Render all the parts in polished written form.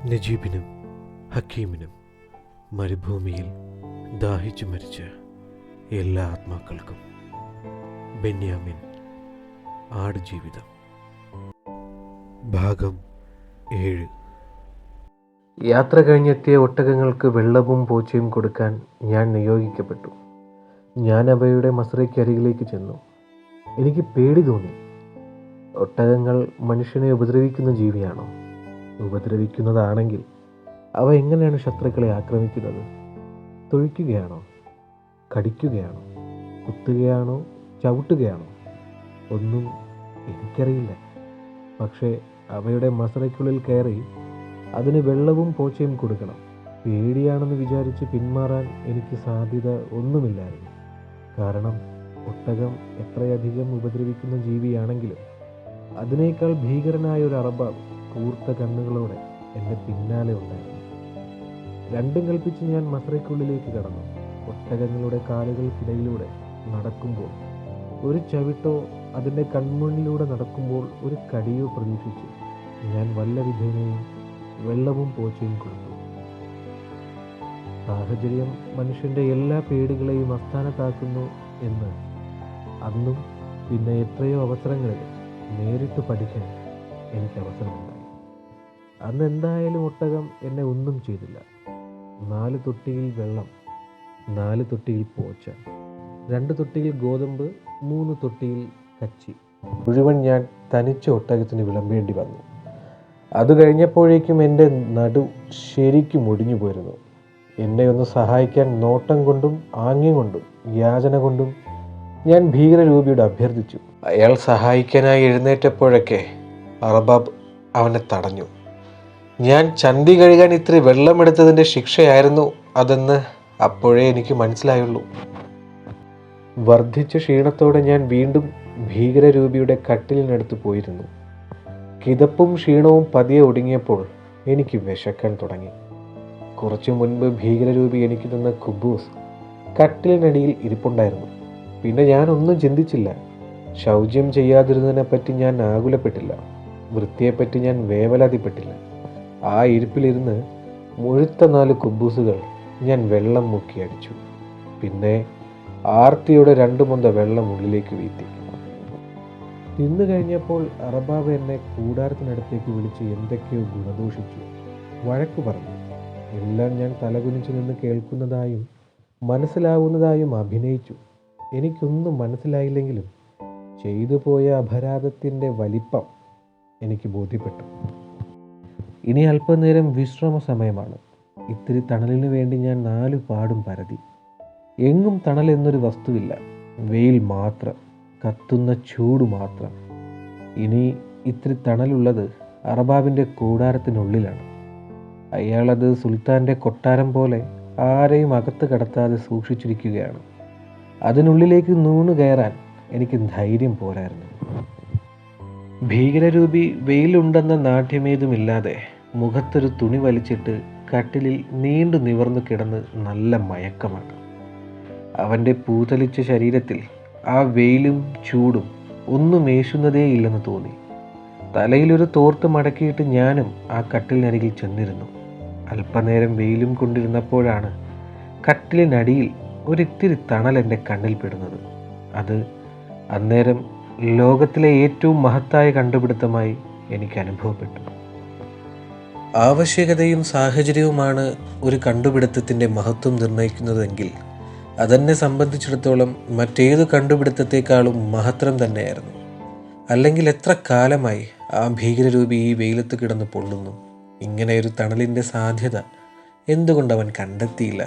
നജീബിനും ഹക്കീമിനും മരുഭൂമിയിൽ ദാഹിച്ചു മരിച്ച എല്ലാ ആത്മാക്കൾക്കും. ബെന്യാമിൻ ആടുജീവിതം ഭാഗം 7. യാത്ര കഴിഞ്ഞെത്തിയ ഒട്ടകങ്ങൾക്ക് വെള്ളവും പോച്ചയും കൊടുക്കാൻ ഞാൻ നിയോഗിക്കപ്പെട്ടു. ഞാൻ അവയുടെ മസ്രയ്ക്കരികിലേക്ക് ചെന്നു. എനിക്ക് പേടി തോന്നി. ഒട്ടകങ്ങൾ മനുഷ്യനെ ഉപദ്രവിക്കുന്ന ജീവിയാണോ? ഉപദ്രവിക്കുന്നതാണെങ്കിൽ അവ എങ്ങനെയാണ് ശത്രുക്കളെ ആക്രമിക്കുന്നത്? തൊഴിക്കുകയാണോ? കടിക്കുകയാണോ? കുത്തുകയാണോ? ചവിട്ടുകയാണോ? ഒന്നും എനിക്കറിയില്ല. പക്ഷേ അവയുടെ മസറയ്ക്കുള്ളിൽ കയറി അതിന് വെള്ളവും പോച്ചയും കൊടുക്കണം. പേടിയാണെന്ന് വിചാരിച്ച് പിന്മാറാൻ എനിക്ക് സാധ്യത ഒന്നുമില്ലായിരുന്നു. കാരണം ഒട്ടകം എത്രയധികം ഉപദ്രവിക്കുന്ന ജീവിയാണെങ്കിലും അതിനേക്കാൾ ഭീകരനായ ഒരു അറബാബ് കൂർത്ത കണ്ണുകളോടെ എൻ്റെ പിന്നാലെ ഉണ്ടായിരുന്നു. രണ്ടും കൽപ്പിച്ച് ഞാൻ മസറയ്ക്കുള്ളിലേക്ക് കടന്നു. ഒട്ടകങ്ങളുടെ കാലുകൾക്കിടയിലൂടെ നടക്കുമ്പോൾ ഒരു ചവിട്ടോ അതിൻ്റെ കൺമുന്നിലൂടെ നടക്കുമ്പോൾ ഒരു കടിയോ പ്രതീക്ഷിച്ച് ഞാൻ വല്ല വിധേനയും വെള്ളവും പോച്ചയും കൊടുത്തു. സാഹചര്യം മനുഷ്യൻ്റെ എല്ലാ പേടികളെയും അസ്ഥാനത്താക്കുന്നു എന്ന് അന്നും പിന്നെ എത്രയോ അവസരങ്ങളിൽ നേരിട്ട് പഠിക്കാൻ എനിക്ക് അവസരമുണ്ടായി. അന്ന് എന്തായാലും ഒട്ടകം എന്നെ ഒന്നും ചെയ്തില്ല. 4 തൊട്ടിയിൽ വെള്ളം, 4 തൊട്ടിയിൽ പോച്ച, 2 തൊട്ടിയിൽ ഗോതമ്പ്, 3 തൊട്ടിയിൽ കച്ചി മുഴുവൻ ഞാൻ തനിച്ച ഒട്ടകത്തിന് വിളമ്പേണ്ടി വന്നു. അത് കഴിഞ്ഞപ്പോഴേക്കും എൻ്റെ നടു ശരിക്കും ഒടിഞ്ഞു പോയിരുന്നു. എന്നെ ഒന്ന് സഹായിക്കാൻ നോട്ടം കൊണ്ടും ആംഗ്യം കൊണ്ടും യാചന കൊണ്ടും ഞാൻ ഭീകരരൂപിയോട് അഭ്യർത്ഥിച്ചു. അയാൾ സഹായിക്കാനായി എഴുന്നേറ്റപ്പോഴൊക്കെ അറബാബ് അവനെ തടഞ്ഞു. ഞാൻ ചന്തി കഴുകാൻ ഇത്തിരി വെള്ളമെടുത്തതിൻ്റെ ശിക്ഷയായിരുന്നു അതെന്ന് അപ്പോഴേ എനിക്ക് മനസ്സിലായുള്ളൂ. വർദ്ധിച്ച ക്ഷീണത്തോടെ ഞാൻ വീണ്ടും ഭീകരരൂപിയുടെ കട്ടിലിനടുത്ത് പോയിരുന്നു. കിതപ്പും ക്ഷീണവും പതിയെ ഒടുങ്ങിയപ്പോൾ എനിക്ക് വിശക്കാൻ തുടങ്ങി. കുറച്ചു മുൻപ് ഭീകരരൂപി എനിക്ക് തന്ന കുബൂസ് കട്ടിലിനടിയിൽ ഇരിപ്പുണ്ടായിരുന്നു. പിന്നെ ഞാനൊന്നും ചിന്തിച്ചില്ല. ശൗചം ചെയ്യാതിരുന്നതിനെപ്പറ്റി ഞാൻ ആകുലപ്പെട്ടില്ല. വൃത്തിയെപ്പറ്റി ഞാൻ വേവലാതിപ്പെട്ടില്ല. ആ ഇരിപ്പിലിരുന്ന് മുഴുത്ത 4 കുബൂസുകൾ ഞാൻ വെള്ളം മുക്കി അടിച്ചു. പിന്നെ ആർത്തിയോടെ 2 മൊന്ത വെള്ളം ഉള്ളിലേക്ക് വീഴ്ത്തി. തിന്നു കഴിഞ്ഞപ്പോൾ അറബാബ് എന്നെ കൂടാരത്തിനടുത്തേക്ക് വിളിച്ച് എന്തൊക്കെയോ ഗുണദോഷിച്ചു, വഴക്ക് പറഞ്ഞു. എല്ലാം ഞാൻ തലകുനിച്ചു നിന്ന് കേൾക്കുന്നതായും മനസ്സിലാവുന്നതായും അഭിനയിച്ചു. എനിക്കൊന്നും മനസ്സിലായില്ലെങ്കിലും ചെയ്തു പോയ അപരാധത്തിൻ്റെ വലിപ്പം എനിക്ക് ബോധ്യപ്പെട്ടു. ഇനി അല്പനേരം വിശ്രമ സമയമാണ്. ഇത്തിരി തണലിന് വേണ്ടി ഞാൻ 4 പാടും പരതി. എങ്ങും തണൽ എന്നൊരു വസ്തുവില്ല. വെയിൽ മാത്രം, കത്തുന്ന ചൂട് മാത്രം. ഇനി ഇത്തിരി തണലുള്ളത് അറബാബിൻ്റെ കൂടാരത്തിനുള്ളിലാണ്. അയാളത് സുൽത്താൻ്റെ കൊട്ടാരം പോലെ ആരെയും അകത്ത് കടത്താതെ സൂക്ഷിച്ചിരിക്കുകയാണ്. അതിനുള്ളിലേക്ക് നൂണ് കയറാൻ എനിക്ക് ധൈര്യം പോരായിരുന്നു. ഭീകരരൂപി വെയിലുണ്ടെന്ന നാട്യമേതുമില്ലാതെ മുഖത്തൊരു തുണി വലിച്ചിട്ട് കട്ടിലിൽ നീണ്ടു നിവർന്നു കിടന്ന് നല്ല മയക്കമാണ്. അവൻ്റെ പൂതലിച്ച ശരീരത്തിൽ ആ വെയിലും ചൂടും ഒന്നും ഏശുന്നതേയില്ലെന്ന് തോന്നി. തലയിലൊരു തോർത്ത് മടക്കിയിട്ട് ഞാനും ആ കട്ടിലിനരികിൽ ചെന്നിരുന്നു. അല്പനേരം വെയിലും കൊണ്ടിരുന്നപ്പോഴാണ് കട്ടിലിനടിയിൽ ഒരിത്തിരി തണൽ എൻ്റെ കണ്ണിൽ പെടുന്നത്. അത് അന്നേരം ലോകത്തിലെ ഏറ്റവും മഹത്തായ കണ്ടുപിടുത്തമായി എനിക്ക് അനുഭവപ്പെട്ടു. ആവശ്യകതയും സാഹചര്യവുമാണ് ഒരു കണ്ടുപിടുത്തത്തിൻ്റെ മഹത്വം നിർണ്ണയിക്കുന്നതെങ്കിൽ അതെന്നെ സംബന്ധിച്ചിടത്തോളം മറ്റേതു കണ്ടുപിടുത്തത്തെക്കാളും മഹത്തരം തന്നെയായിരുന്നു. അല്ലെങ്കിൽ എത്ര കാലമായി ആ ഭീകരരൂപി ഈ വെയിലത്ത് കിടന്ന് പൊള്ളുന്നു. ഇങ്ങനെയൊരു തണലിൻ്റെ സാധ്യത എന്തുകൊണ്ടവൻ കണ്ടെത്തിയില്ല?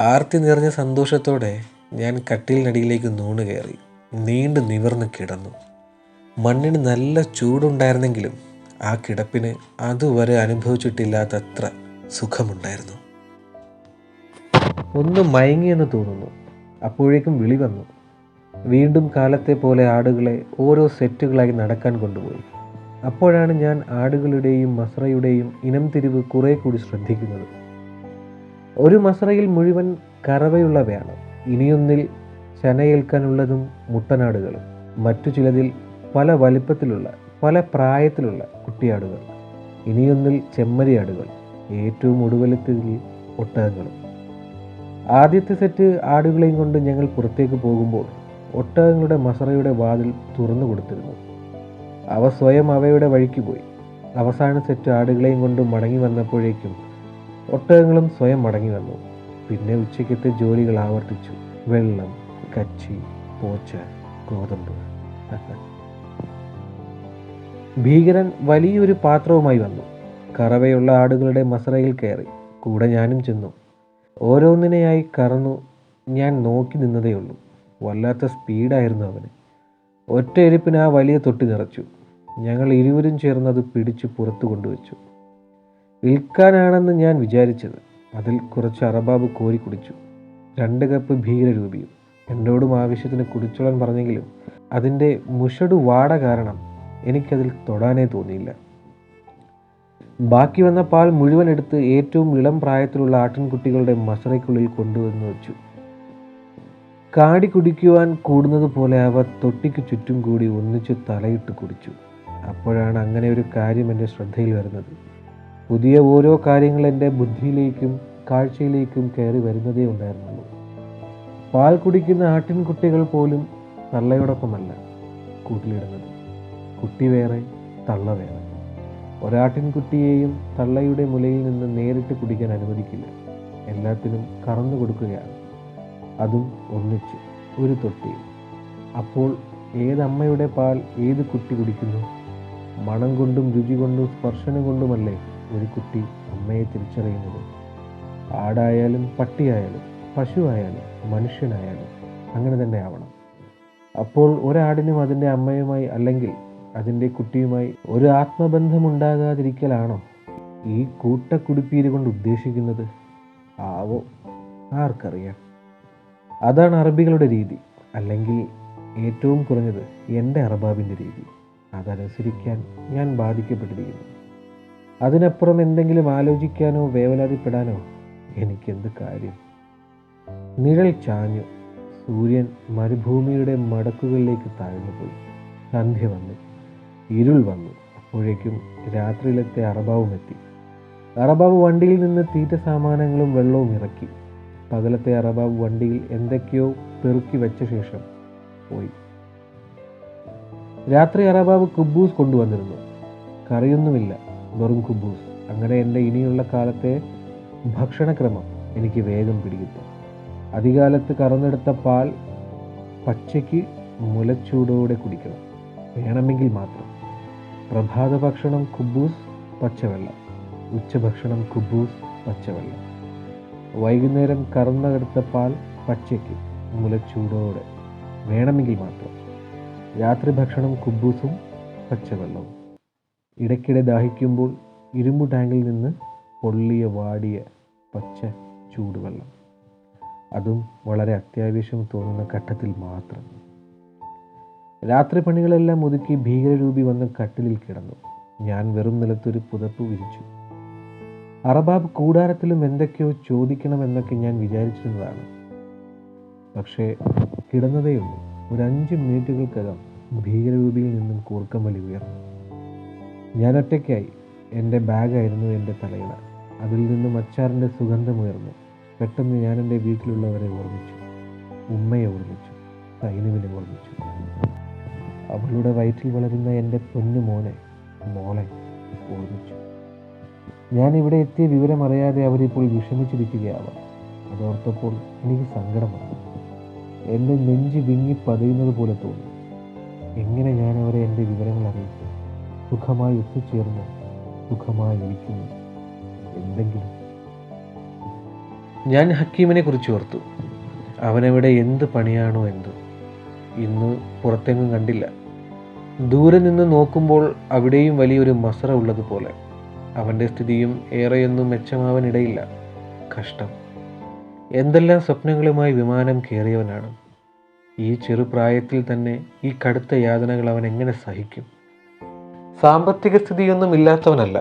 ആർത്തി നിറഞ്ഞ സന്തോഷത്തോടെ ഞാൻ കട്ടിലിനടിയിലേക്ക് നൂണ് കയറി നീണ്ടു നിവർന്ന് കിടന്നു. മണ്ണിന് നല്ല ചൂടുണ്ടായിരുന്നെങ്കിലും ആ കിടപ്പിന് അതുവരെ അനുഭവിച്ചിട്ടില്ലാത്തത്ര സുഖമുണ്ടായിരുന്നു. ഒന്ന് മയങ്ങിയെന്ന് തോന്നുന്നു. അപ്പോഴേക്കും വിളി വന്നു. വീണ്ടും കാലത്തെ പോലെ ആടുകളെ ഓരോ സെറ്റുകളായി നടക്കാൻ കൊണ്ടുപോയി. അപ്പോഴാണ് ഞാൻ ആടുകളുടെയും മസ്രയുടെയും ഇനം തിരിവ് കുറെ കൂടി ശ്രദ്ധിക്കുന്നത്. ഒരു മസ്രയിൽ മുഴുവൻ കറവയുള്ളവയാണ്. ഇനിയൊന്നിൽ ചനയേൽക്കാനുള്ളതും മുട്ടനാടുകളും, മറ്റു ചിലതിൽ പല വലിപ്പത്തിലുള്ള പല പ്രായത്തിലുള്ള കുട്ടിയാടുകൾ. ഇനിയൊന്നിൽ ചെമ്മരിയാടുകൾ, ഏറ്റവും ഒടുവിലത്തിൽ ഒട്ടകങ്ങളും. ആദ്യത്തെ സെറ്റ് ആടുകളെയും കൊണ്ട് ഞങ്ങൾ പുറത്തേക്ക് പോകുമ്പോൾ ഒട്ടകങ്ങളുടെ മസറയുടെ വാതിൽ തുറന്നു കൊടുത്തിരുന്നു. അവ സ്വയം അവയുടെ വഴിക്ക് പോയി. അവസാന സെറ്റ് ആടുകളെയും കൊണ്ട് മടങ്ങി വന്നപ്പോഴേക്കും ഒട്ടകങ്ങളും സ്വയം മടങ്ങി വന്നു. പിന്നെ ഉച്ചയ്ക്കത്തെ ജോലികൾ ആവർത്തിച്ചു. വെള്ളം, കച്ചി, പോച്ച, ഗോതമ്പ്. ഭീകരൻ വലിയൊരു പാത്രവുമായി വന്നു. കറവയുള്ള ആടുകളുടെ മസറയിൽ കയറി. കൂടെ ഞാനും ചെന്നു. ഓരോന്നിനെയായി കറന്നു. ഞാൻ നോക്കി നിന്നതേയുള്ളൂ. വല്ലാത്ത സ്പീഡായിരുന്നു അവന്. ഒറ്റ എരിപ്പിന് ആ വലിയ തൊട്ടി നിറച്ചു. ഞങ്ങൾ ഇരുവരും ചേർന്ന് അത് പിടിച്ച് പുറത്തു കൊണ്ടുവച്ചു. വിൽക്കാനാണെന്ന് ഞാൻ വിചാരിച്ചത്. അതിൽ കുറച്ച് അറബാബ് കോരി കുടിച്ചു. 2 കപ്പ് ഭീകരരൂപിയും. എന്നോടും ആവശ്യത്തിന് കുടിച്ചോളാൻ പറഞ്ഞെങ്കിലും അതിൻ്റെ മുഷടു വാട കാരണം എനിക്കതിൽ തൊടാനേ തോന്നിയില്ല. ബാക്കി വന്ന പാൽ മുഴുവൻ എടുത്ത് ഏറ്റവും ഇളം പ്രായത്തിലുള്ള ആട്ടിൻകുട്ടികളുടെ മസറയ്ക്കുള്ളിൽ കൊണ്ടുവന്ന് വെച്ചു. കാടി കുടിക്കുവാൻ കൂടുന്നത് പോലെ അവ തൊട്ടിക്ക് ചുറ്റും കൂടി ഒന്നിച്ച് തലയിട്ട് കുടിച്ചു. അപ്പോഴാണ് അങ്ങനെ ഒരു കാര്യം എൻ്റെ ശ്രദ്ധയിൽ വരുന്നത്. പുതിയ ഓരോ കാര്യങ്ങൾ എൻ്റെ ബുദ്ധിയിലേക്കും കാഴ്ചയിലേക്കും കയറി വരുന്നതേ ഉണ്ടായിരുന്നുള്ളൂ. പാൽ കുടിക്കുന്ന ആട്ടിൻകുട്ടികൾ പോലും തള്ളയോടൊപ്പമല്ല കൂട്ടിലിടുന്നത്. കുട്ടി വേറെ, തള്ള വേറെ. ഒരാട്ടിൻകുട്ടിയെയും തള്ളയുടെ മുലയിൽ നിന്ന് നേരിട്ട് കുടിക്കാൻ അനുവദിക്കില്ല. എല്ലാത്തിനും കറന്നു കൊടുക്കുകയാണ്. അതും ഒന്നിച്ച് ഒരു തൊട്ടിയിൽ. അപ്പോൾ ഏതമ്മയുടെ പാൽ ഏത് കുട്ടി കുടിക്കുന്നു? മണം കൊണ്ടും രുചി കൊണ്ടും സ്പർശനം കൊണ്ടുമല്ലേ ഒരു കുട്ടി അമ്മയെ തിരിച്ചറിയുന്നത്. ആടായാലും പട്ടിയായാലും പശുവായാലും മനുഷ്യനായാലും അങ്ങനെ തന്നെ ആവണം. അപ്പോൾ ഒരാടിനും അതിൻ്റെ അമ്മയുമായി അല്ലെങ്കിൽ അതിൻ്റെ കുട്ടിയുമായി ഒരു ആത്മബന്ധമുണ്ടാകാതിരിക്കലാണോ ഈ കൂട്ടക്കുടിപ്പീര് കൊണ്ട് ഉദ്ദേശിക്കുന്നത്? ആവോ, ആർക്കറിയാം. അതാണ് അറബികളുടെ രീതി, അല്ലെങ്കിൽ ഏറ്റവും കുറഞ്ഞത് എൻ്റെ അറബാബിൻ്റെ രീതി. അതനുസരിക്കാൻ ഞാൻ ബാധിക്കപ്പെട്ടിരിക്കുന്നു. അതിനപ്പുറം എന്തെങ്കിലും ആലോചിക്കാനോ വേവലാതിപ്പെടാനോ എനിക്കെന്ത് കാര്യം? നിഴൽ ചാഞ്ഞു. സൂര്യൻ മരുഭൂമിയുടെ മടക്കുകളിലേക്ക് താഴ്ന്നുപോയി. സന്ധ്യ വന്നു, ഇരുൾ വന്നു. അപ്പോഴേക്കും രാത്രിയിലത്തെ അറബാവും എത്തി. അറബാബ് വണ്ടിയിൽ നിന്ന് തീറ്റ സാമാനങ്ങളും വെള്ളവും ഇറക്കി. പകലത്തെ അറബാബ് വണ്ടിയിൽ എന്തൊക്കെയോ പെറുക്കി വെച്ച ശേഷം പോയി. രാത്രി അറബാബ് കുബൂസ് കൊണ്ടുവന്നിരുന്നു. കറിയൊന്നുമില്ല, വെറും കുബൂസ്. അങ്ങനെ എൻ്റെ ഇനിയുള്ള കാലത്തെ ഭക്ഷണക്രമം എനിക്ക് വേഗം പിടികിട്ടി. അധികാലത്ത് കറന്നെടുത്ത പാൽ പച്ചയ്ക്ക് മുലച്ചൂടോടെ കുടിക്കണം, വേണമെങ്കിൽ മാത്രം. പ്രഭാത ഭക്ഷണം കുബൂസ്, പച്ചവെള്ളം. ഉച്ചഭക്ഷണം കുബൂസ്, പച്ചവെള്ളം. വൈകുന്നേരം കറന്നെടുത്ത പാൽ പച്ചയ്ക്ക് മുലച്ചൂടോടെ, വേണമെങ്കിൽ മാത്രം. രാത്രി ഭക്ഷണം കുബൂസും പച്ചവെള്ളവും. ഇടയ്ക്കിടെ ദാഹിക്കുമ്പോൾ ഇരുമ്പു ടാങ്കിൽ നിന്ന് പൊള്ളിയ വാടിയ പച്ച ചൂടുവെള്ളം. അതും വളരെ അത്യാവശ്യം തോന്നുന്ന ഘട്ടത്തിൽ മാത്രം. രാത്രി പണികളെല്ലാം ഒതുക്കി ഭീകരരൂപി വന്ന് കട്ടിലിൽ കിടന്നു. ഞാൻ വെറും നിലത്തൊരു പുതപ്പ് വിരിച്ചു. അറബാബ് കൂടാരത്തിലും എന്തൊക്കെയോ ചോദിക്കണമെന്നൊക്കെ ഞാൻ വിചാരിച്ചിരുന്നതാണ്. പക്ഷേ കിടന്നതേയുള്ളൂ. ഒരു 5 മിനിറ്റുകൾക്കകം ഭീകരരൂപിയിൽ നിന്നും കൂർക്കം വലി ഉയർന്നു. ഞാൻ ഒറ്റയ്ക്കായി. എൻ്റെ ബാഗായിരുന്നു എൻ്റെ തലയിണ. അതിൽ നിന്നും അച്ചാറിൻ്റെ സുഗന്ധമുയർന്നു. പെട്ടെന്ന് ഞാൻ എൻ്റെ വീട്ടിലുള്ളവരെ ഓർമ്മിച്ചു. ഉമ്മയെ ഓർമ്മിച്ചു, സൈനുവിനെ ഓർമ്മിച്ചു. അവളുടെ വയറ്റിൽ വളരുന്ന എൻ്റെ പൊന്നു മോളെ ഓർമ്മിച്ചു. ഞാൻ ഇവിടെ എത്തിയ വിവരം അറിയാതെ അവരിപ്പോൾ വിഷമിച്ചിരിക്കുകയാവാം. അതോർത്തപ്പോൾ എനിക്ക് സങ്കടം വന്നു. എൻ്റെ നെഞ്ച് വിങ്ങി പതയുന്നത് പോലെ തോന്നി. എങ്ങനെ ഞാൻ അവരെ എൻ്റെ വിവരങ്ങൾ അറിയിക്കും? സുഖമായി ഒത്തുചേർന്നു, സുഖമായി ഇരിക്കുന്നു, എന്തെങ്കിലും. ഞാൻ ഹക്കീമിനെ കുറിച്ച് ഓർത്തു. അവനവിടെ എന്ത് പണിയാണോ എന്തോ. ഇന്ന് പുറത്തെങ്ങും കണ്ടില്ല. ദൂരെ നിന്ന് നോക്കുമ്പോൾ അവിടെയും വലിയൊരു മസറ ഉള്ളതുപോലെ. അവൻ്റെ സ്ഥിതിയും ഏറെയൊന്നും മെച്ചമാവാനിടയില്ല. കഷ്ടം. എന്തെല്ലാം സ്വപ്നങ്ങളുമായി വിമാനം കയറിയവനാണ്. ഈ ചെറുപ്രായത്തിൽ തന്നെ ഈ കടുത്ത യാതനകൾ അവൻ എങ്ങനെ സഹിക്കും? സാമ്പത്തിക സ്ഥിതിയൊന്നും ഇല്ലാത്തവനല്ല.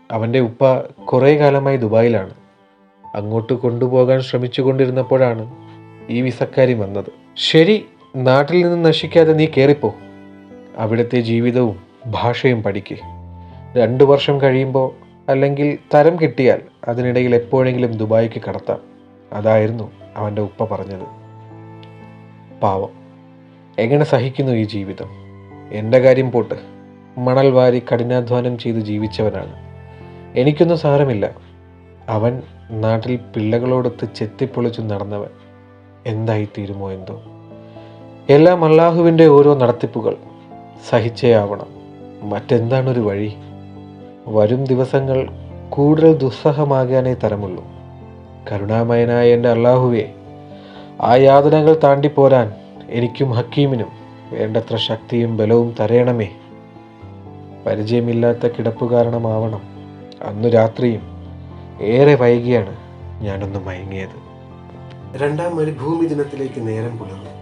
അവൻ്റെ ഉപ്പ കുറേ കാലമായി ദുബായിലാണ്. അങ്ങോട്ട് കൊണ്ടുപോകാൻ ശ്രമിച്ചു കൊണ്ടിരുന്നപ്പോഴാണ് ഈ വിസക്കാരി വന്നത്. ശരി, നാട്ടിൽ നിന്ന് നശിക്കാതെ നീ കയറിപ്പോ. അവിടുത്തെ ജീവിതവും ഭാഷയും പഠിക്കേ. 2 വർഷം കഴിയുമ്പോൾ അല്ലെങ്കിൽ തരം കിട്ടിയാൽ അതിനിടയിൽ എപ്പോഴെങ്കിലും ദുബായിക്ക് കടത്താം. അതായിരുന്നു അവൻ്റെ ഉപ്പ പറഞ്ഞത്. പാവം, എങ്ങനെ സഹിക്കുന്നു ഈ ജീവിതം? എൻ്റെ കാര്യം പോട്ട്, മണൽ വാരി കഠിനാധ്വാനം ചെയ്ത് ജീവിച്ചവനാണ്. എനിക്കൊന്നും സാരമില്ല. അവൻ നാട്ടിൽ പിള്ളകളോടൊത്ത് ചെത്തിപ്പൊളിച്ചു നടന്നവൻ. എന്തായിത്തീരുമോ എന്തോ. എല്ലാം അല്ലാഹുവിൻ്റെ ഓരോ നടത്തിപ്പുകൾ. സഹിച്ചേ ആവണം. മറ്റെന്താണൊരു വഴി? വരും ദിവസങ്ങൾ കൂടുതൽ ദുസ്സഹമാകാനേ തരമുള്ളൂ. കരുണാമയനായ എൻ്റെ അല്ലാഹുവേ, ആ യാതനകൾ താണ്ടിപ്പോരാൻ എനിക്കും ഹക്കീമിനും വേണ്ടത്ര ശക്തിയും ബലവും തരയണമേ. പരിചയമില്ലാത്ത കിടപ്പ് കാരണമാവണം അന്നു രാത്രിയും ഏറെ വൈകിയാണ് ഞാനൊന്ന് മയങ്ങിയത്. 2ാം മരുഭൂമി ദിനത്തിലേക്ക് നേരം പുലർന്നു.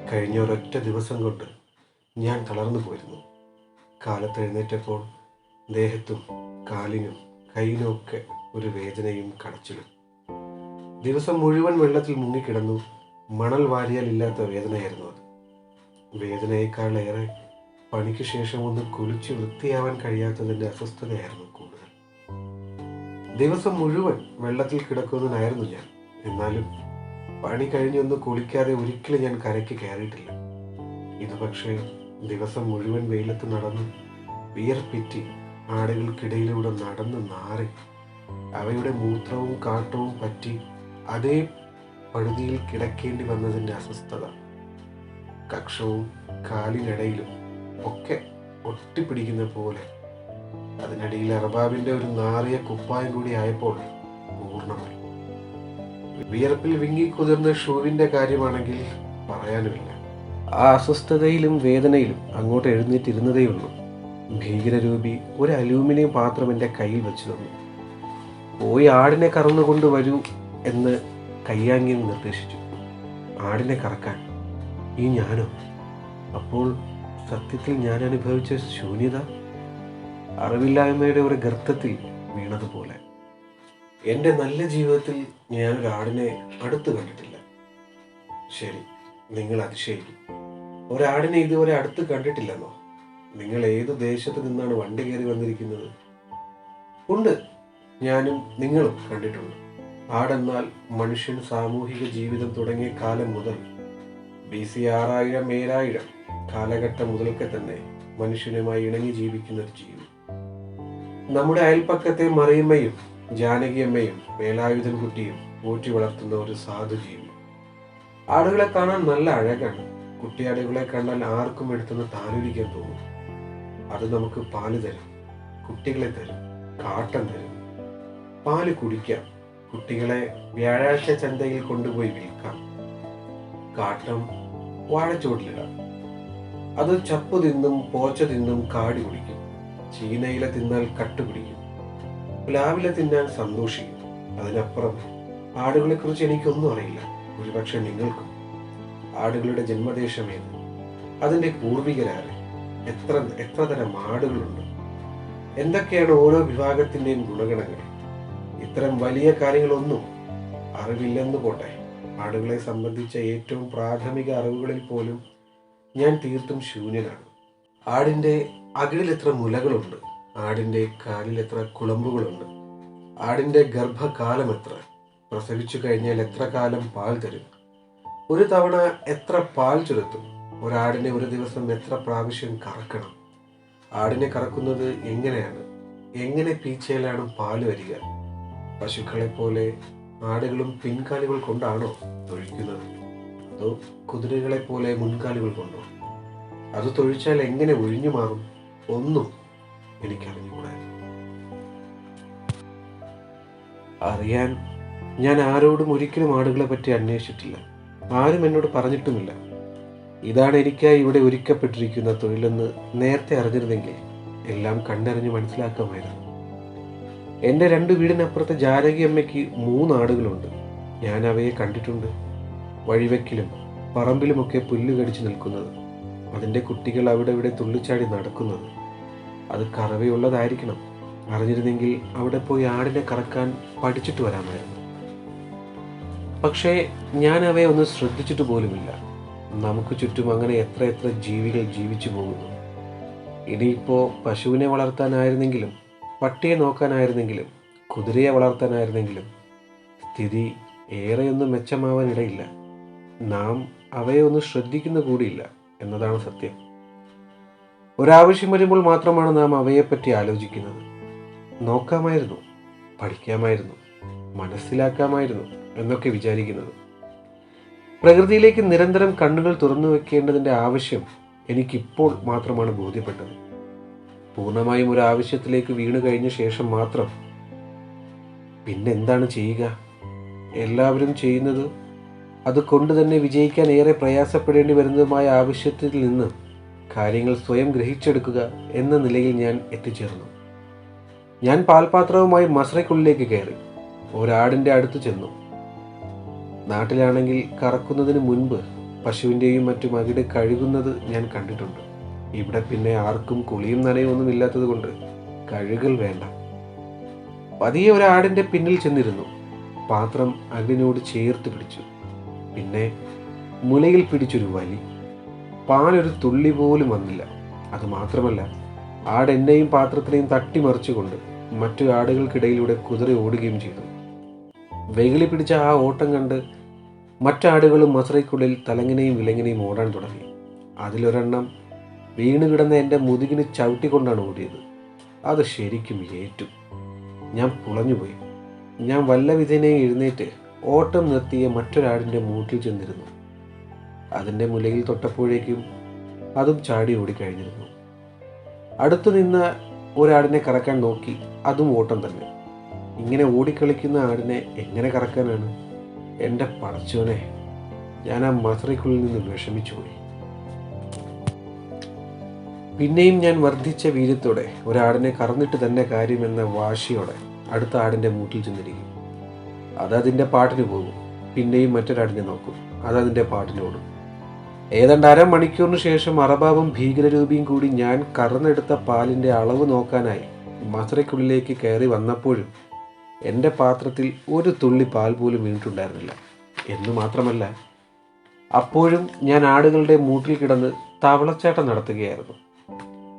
കഴിഞ്ഞ ഒരൊറ്റ ദിവസം കൊണ്ട് ഞാൻ തളർന്നു പോയിരുന്നു. കാലത്ത് എഴുന്നേറ്റപ്പോൾ ദേഹത്തും കാലിനും കയ്യിലും ഒക്കെ ഒരു വേദനയും കടച്ചിലും. ദിവസം മുഴുവൻ വെള്ളത്തിൽ മുങ്ങിക്കിടന്നു. മണൽ വാരിയാൽ ഇല്ലാത്ത വേദനയായിരുന്നു അത്. വേദനയേക്കാളേറെ പണിക്ക് ശേഷം ഒന്ന് കുളിച്ച് വൃത്തിയാവാൻ കഴിയാത്തതിൻ്റെ അസ്വസ്ഥതയായിരുന്നു കൂടുതൽ. ദിവസം മുഴുവൻ വെള്ളത്തിൽ കിടക്കുന്നതിനായിരുന്നു ഞാൻ. എന്നാലും പണി കഴിഞ്ഞൊന്ന് കുളിക്കാതെ ഒരിക്കലും ഞാൻ കരയ്ക്ക് കയറിയിട്ടില്ല. ഇത് പക്ഷേ ദിവസം മുഴുവൻ വെയിലത്ത് നടന്ന് വിയർപ്പിറ്റി ആടുകൾക്കിടയിലൂടെ നടന്ന് നാറി അവയുടെ മൂത്രവും കാട്ടവും പറ്റി അതേ പടുതിയിൽ കിടക്കേണ്ടി വന്നതിൻ്റെ അസ്വസ്ഥത. കക്ഷവും കാലിനിടയിലും ഒക്കെ ഒട്ടിപ്പിടിക്കുന്ന പോലെ. അതിനിടയിൽ അർബാബിൻ്റെ ഒരു നാറിയ കുപ്പായം കൂടി ആയപ്പോൾ പൂർണ്ണമായി. വിയർപ്പിൽ വിങ്ങിക്കുതിർന്ന ഷൂവിൻ്റെ കാര്യമാണെങ്കിൽ പറയാനുമില്ല. ആ അസ്വസ്ഥതയിലും വേദനയിലും അങ്ങോട്ട് എഴുന്നേറ്റിരുന്നതേയുള്ളൂ. ഭീകരരൂപി ഒരു അലൂമിനിയം പാത്രം എൻ്റെ കയ്യിൽ വെച്ച് തന്നു. പോയി ആടിനെ കറന്നുകൊണ്ട് വരൂ എന്ന് കയ്യാങ്ങിയും നിർദ്ദേശിച്ചു. ആടിനെ കറക്കാൻ ഈ ഞാനോ? അപ്പോൾ സത്യത്തിൽ ഞാൻ അനുഭവിച്ച ശൂന്യത അറിവില്ലായ്മയുടെ ഒരു ഗർത്തത്തിൽ വീണതുപോലെ. എൻ്റെ നല്ല ജീവിതത്തിൽ ഞാനൊരാടിനെ അടുത്ത് കണ്ടിട്ടില്ല. ശരി, നിങ്ങൾ അതിശയിക്കും. ഒരാടിനെ ഇതുവരെ അടുത്ത് കണ്ടിട്ടില്ലെന്നോ? നിങ്ങൾ ഏതു ദേശത്ത് നിന്നാണ് വണ്ടി കയറി വന്നിരിക്കുന്നത്? ഉണ്ട്, ഞാനും നിങ്ങളും കണ്ടിട്ടുണ്ട്. ആടെന്നാൽ മനുഷ്യൻ സാമൂഹിക ജീവിതം തുടങ്ങിയ കാലം മുതൽ BC 6000 7000 കാലഘട്ടം മുതൽക്ക് തന്നെ മനുഷ്യനുമായി ഇണങ്ങി ജീവിക്കുന്ന ഒരു ജീവി. നമ്മുടെ അയൽപ്പക്കത്തെ മറിയമ്മയും ജാനകിയമ്മയും വേലായുധൻ കുട്ടിയും പോറ്റി വളർത്തുന്ന ഒരു സാധു ജീവി. ആടുകളെ കാണാൻ നല്ല അഴകാണ്. കുട്ടിയാടുകളെ കണ്ടാൽ ആർക്കും എടുത്തുനിന്ന് താലോലിക്കാൻ തോന്നും. അത് നമുക്ക് പാല് തരും, കുട്ടികളെ തരും, കാട്ടം തരും. പാല് കുടിക്കാം, കുട്ടികളെ വ്യാഴാഴ്ച ചന്തയിൽ കൊണ്ടുപോയി വിൽക്കാം. കാട്ടം വാഴച്ചോട്ടിലിടാം. അത് ചപ്പു തിന്നും പോച്ച തിന്നും കാടി കുടിക്കും. ചീനയില തിന്നാൽ കട്ടുപിടിക്കും. പ്ലാവില തിന്നാൻ സന്തോഷിക്കും. അതിനപ്പുറം ആടുകളെക്കുറിച്ച് എനിക്കൊന്നും അറിയില്ല. ഒരുപക്ഷെ നിങ്ങൾക്കും. ആടുകളുടെ ജന്മദേശമേത്? അതിൻ്റെ പൂർവികരാരെ? എത്ര തരം ആടുകളുണ്ട്? എന്തൊക്കെയാണ് ഓരോ വിഭാഗത്തിൻ്റെയും ഗുണഗണങ്ങൾ? ഇത്തരം വലിയ കാര്യങ്ങളൊന്നും അറിവില്ലെന്ന് പോട്ടെ, ആടുകളെ സംബന്ധിച്ച ഏറ്റവും പ്രാഥമിക അറിവുകളിൽ പോലും ഞാൻ തീർത്തും ശൂന്യനാണ്. ആടിൻ്റെ അകിടിൽ എത്ര മുലകളുണ്ട്? ആടിൻ്റെ കാലിൽ എത്ര കുളമ്പുകളുണ്ട്? ആടിൻ്റെ ഗർഭകാലം എത്ര? പ്രസവിച്ചു കഴിഞ്ഞാൽ എത്ര കാലം പാൽ തരും? ഒരു തവണ എത്ര പാൽ ചുരത്തും? ഒരാടിനെ ഒരു ദിവസം എത്ര പ്രാവശ്യം കറക്കണം? ആടിനെ കറക്കുന്നത് എങ്ങനെയാണ്? എങ്ങനെ പീച്ചയിലാണ് പാല് വരിക? പശുക്കളെ പോലെ ആടുകളും പിൻകാലുകൾ കൊണ്ടാണോ തൊഴിക്കുന്നത്? അതോ കുതിരകളെ പോലെ മുൻകാലുകൾ കൊണ്ടോ? അത് തൊഴിച്ചാൽ എങ്ങനെ ഒഴിഞ്ഞു മാറും? ഒന്നും എനിക്കറിഞ്ഞുകൂടാ. അറിയാൻ ഞാൻ ആരോടും ഒരിക്കലും ആടുകളെ പറ്റി അന്വേഷിച്ചിട്ടില്ല. ആരും എന്നോട് പറഞ്ഞിട്ടുമില്ല. ഇതാണ് എനിക്കായി ഇവിടെ ഒരുക്കപ്പെട്ടിരിക്കുന്ന തൊഴിലെന്ന് നേരത്തെ അറിഞ്ഞിരുന്നെങ്കിൽ എല്ലാം കണ്ടറിഞ്ഞ് മനസ്സിലാക്കാമായിരുന്നു. എൻ്റെ 2 വീടിനപ്പുറത്തെ ജാനകി അമ്മയ്ക്ക് 3 ആടുകളുണ്ട്. ഞാൻ അവയെ കണ്ടിട്ടുണ്ട്. വഴിവെക്കിലും പറമ്പിലുമൊക്കെ പുല്ല് കടിച്ചു നിൽക്കുന്നത്, അതിൻ്റെ കുട്ടികൾ അവിടെ ഇവിടെ തുള്ളിച്ചാടി നടക്കുന്നത്. അത് കറവയുള്ളതായിരിക്കണം. അറിഞ്ഞിരുന്നെങ്കിൽ അവിടെ പോയി ആടിനെ കറക്കാൻ പഠിച്ചിട്ട് വരാമായിരുന്നു. പക്ഷേ ഞാൻ അവയെ ഒന്നും ശ്രദ്ധിച്ചിട്ട് പോലുമില്ല. നമുക്ക് ചുറ്റും അങ്ങനെ എത്ര ജീവികൾ ജീവിച്ചു പോകുന്നു. ഇനിയിപ്പോൾ പശുവിനെ വളർത്താനായിരുന്നെങ്കിലും, പട്ടിയെ നോക്കാനായിരുന്നെങ്കിലും, കുതിരയെ വളർത്താനായിരുന്നെങ്കിലും സ്ഥിതി ഏറെയൊന്നും മെച്ചമാവാനിടയില്ല. നാം അവയെ ഒന്നും ശ്രദ്ധിക്കുന്ന കൂടിയില്ല എന്നതാണ് സത്യം. ഒരാവശ്യം വരുമ്പോൾ മാത്രമാണ് നാം അവയെപ്പറ്റി ആലോചിക്കുന്നത്. നോക്കാമായിരുന്നു, പഠിക്കാമായിരുന്നു, മനസ്സിലാക്കാമായിരുന്നു എന്നൊക്കെ വിചാരിക്കുന്നത്. പ്രകൃതിയിലേക്ക് നിരന്തരം കണ്ണുകൾ തുറന്നു വെക്കേണ്ടതിൻ്റെ ആവശ്യം എനിക്കിപ്പോൾ മാത്രമാണ് ബോധ്യപ്പെട്ടത്. പൂർണ്ണമായും ഒരു ആവശ്യത്തിലേക്ക് വീണു കഴിഞ്ഞ ശേഷം മാത്രം പിന്നെന്താണ് ചെയ്യുക? എല്ലാവരും ചെയ്യുന്നത് അതുകൊണ്ട് തന്നെ വിജയിക്കാൻ ഏറെ പ്രയാസപ്പെടേണ്ടി വരുന്നതുമായ ആവശ്യത്തിൽ നിന്ന് കാര്യങ്ങൾ സ്വയം ഗ്രഹിച്ചെടുക്കുക എന്ന നിലയിൽ ഞാൻ എത്തിച്ചേർന്നു. ഞാൻ പാൽപാത്രവുമായി മസ്രയ്ക്കുള്ളിലേക്ക് കയറി ഒരാടിൻ്റെ അടുത്ത് ചെന്നു. നാട്ടിലാണെങ്കിൽ കറക്കുന്നതിന് മുൻപ് പശുവിൻ്റെയും മറ്റും അകിട് കഴുകുന്നത് ഞാൻ കണ്ടിട്ടുണ്ട്. ഇവിടെ പിന്നെ ആർക്കും കുളിയും നനയൊന്നും ഇല്ലാത്തത് കൊണ്ട് കഴുകൽ വേണ്ട. പതിയെ ഒരാടിൻ്റെ പിന്നിൽ ചെന്നിരുന്നു. പാത്രം അകിടിനോട് ചേർത്ത് പിടിച്ചു. പിന്നെ മുലയിൽ പിടിച്ചൊരു വലി. പാലൊരു തുള്ളി പോലും വന്നില്ല. അതുമാത്രമല്ല, ആട് എന്നെയും പാത്രത്തിനെയും തട്ടിമറിച്ചുകൊണ്ട് മറ്റു ആടുകൾക്കിടയിലൂടെ കുതിര ഓടുകയും ചെയ്തു. വെകിളി പിടിച്ച ആ ഓട്ടം കണ്ട് മറ്റാടുകളും മസറയ്ക്കുള്ളിൽ തലങ്ങിനെയും വിലങ്ങിനെയും ഓടാൻ തുടങ്ങി. അതിലൊരെണ്ണം വീണുകിടന്ന എൻ്റെ മുതുകിന് ചവിട്ടിക്കൊണ്ടാണ് ഓടിയത്. അത് ശരിക്കും ഏറ്റു. ഞാൻ പുളഞ്ഞുപോയി. ഞാൻ വല്ലവിധേനെ എഴുന്നേറ്റ് ഓട്ടം നിർത്തിയ മറ്റൊരാടിൻ്റെ മൂട്ടിൽ ചെന്നിരുന്നു. അതിൻ്റെ മുലയിൽ തൊട്ടപ്പോഴേക്കും അതും ചാടി ഓടിക്കഴിഞ്ഞിരുന്നു. അടുത്തു നിന്ന് ഒരാടിനെ കറക്കാൻ നോക്കി. അതും ഓട്ടം തന്നെ. ഇങ്ങനെ ഓടിക്കളിക്കുന്ന ആടിനെ എങ്ങനെ കറക്കാനാണ്? എൻ്റെ പടച്ചോനെ, ഞാൻ ആ മസറയ്ക്കുള്ളിൽ നിന്ന് വിഷമിച്ചു പോയി. പിന്നെയും ഞാൻ വർദ്ധിച്ച വീര്യത്തോടെ ഒരാടിനെ കറന്നിട്ട് തന്നെ കാര്യമെന്ന വാശിയോടെ അടുത്ത ആടിൻ്റെ മൂട്ടിൽ ചെന്നിരിക്കും. അതതിൻ്റെ പാട്ടിന് പോകും. പിന്നെയും മറ്റൊരാടിനെ നോക്കും. അതതിൻ്റെ പാട്ടിനോടും. ഏതാണ്ട് അരമണിക്കൂറിന് ശേഷം അറബാബും ഭീകരരൂപിയും കൂടി ഞാൻ കറന്നെടുത്ത പാലിൻ്റെ അളവ് നോക്കാനായി മസറയ്ക്കുള്ളിലേക്ക് കയറി വന്നപ്പോഴും എൻ്റെ പാത്രത്തിൽ ഒരു തുള്ളി പാൽ പോലും വീണിട്ടുണ്ടായിരുന്നില്ല. എന്നു മാത്രമല്ല, അപ്പോഴും ഞാൻ ആടുകളുടെ മൂട്ടിൽ കിടന്ന് തവളച്ചാട്ടം നടത്തുകയായിരുന്നു.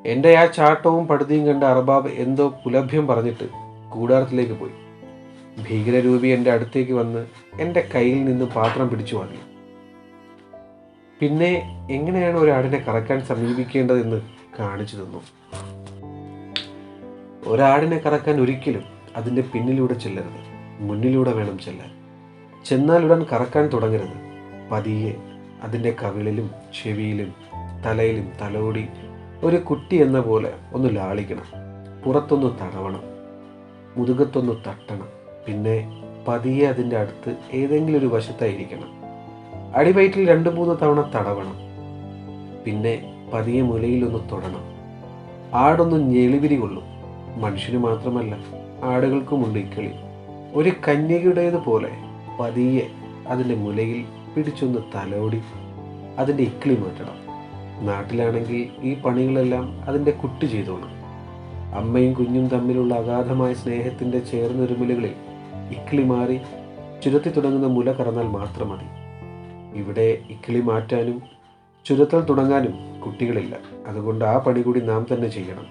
എൻ്റെ ആ ചാട്ടവും പടുതിയും കണ്ട് അറബാബ് എന്തോ പുലഭ്യം പറഞ്ഞിട്ട് കൂടാരത്തിലേക്ക് പോയി. ഭീകരരൂപി എൻ്റെ അടുത്തേക്ക് വന്ന് എൻ്റെ കയ്യിൽ നിന്ന് പാത്രം പിടിച്ചു വാങ്ങി. പിന്നെ എങ്ങനെയാണ് ഒരാടിനെ കറക്കാൻ സമീപിക്കേണ്ടതെന്ന് കാണിച്ചു തന്നു. ഒരാടിനെ കറക്കാൻ ഒരിക്കലും അതിൻ്റെ പിന്നിലൂടെ ചെല്ലരുത്, മുന്നിലൂടെ വേണം ചെല്ലാൻ. ചെന്നാലുടൻ കറക്കാൻ തുടങ്ങരുത്. പതിയെ അതിൻ്റെ കവിളിലും ചെവിയിലും തലയിലും തലോടി ഒരു കുട്ടി എന്ന പോലെ ഒന്ന് ലാളിക്കണം. പുറത്തൊന്ന് തടവണം, മുതുകത്തൊന്ന് തട്ടണം. പിന്നെ പതിയെ അതിൻ്റെ അടുത്ത് ഏതെങ്കിലും ഒരു വശത്തായിരിക്കണം. അടിവയറ്റിൽ 2-3 തവണ തടവണം. പിന്നെ പതിയെ മുലയിലൊന്ന് തൊടണം. ആടൊന്ന് ഞെളിവിരി കൊള്ളും. മനുഷ്യന് മാത്രമല്ല, ആടുകൾക്കുമുണ്ട് ഇക്കളി. ഒരു കന്യകയുടേതുപോലെ പതിയെ അതിൻ്റെ മുലയിൽ പിടിച്ചൊന്ന് തലോടി അതിൻ്റെ ഇക്കിളി മാറ്റണം. നാട്ടിലാണെങ്കിൽ ഈ പണികളെല്ലാം അതിൻ്റെ കുട്ടി ചെയ്തോണം. അമ്മയും കുഞ്ഞും തമ്മിലുള്ള അഗാധമായ സ്നേഹത്തിൻ്റെ ചേർന്നൊരുമലുകളിൽ ഇക്കിളി മാറി ചുരത്തി തുടങ്ങുന്ന മുല കറന്നാൽ മാത്രം മതി. ഇവിടെ ഇക്കിളി മാറ്റാനും ചുരത്തൽ തുടങ്ങാനും കുട്ടികളില്ല. അതുകൊണ്ട് ആ പണി കൂടി നാം തന്നെ ചെയ്യണം.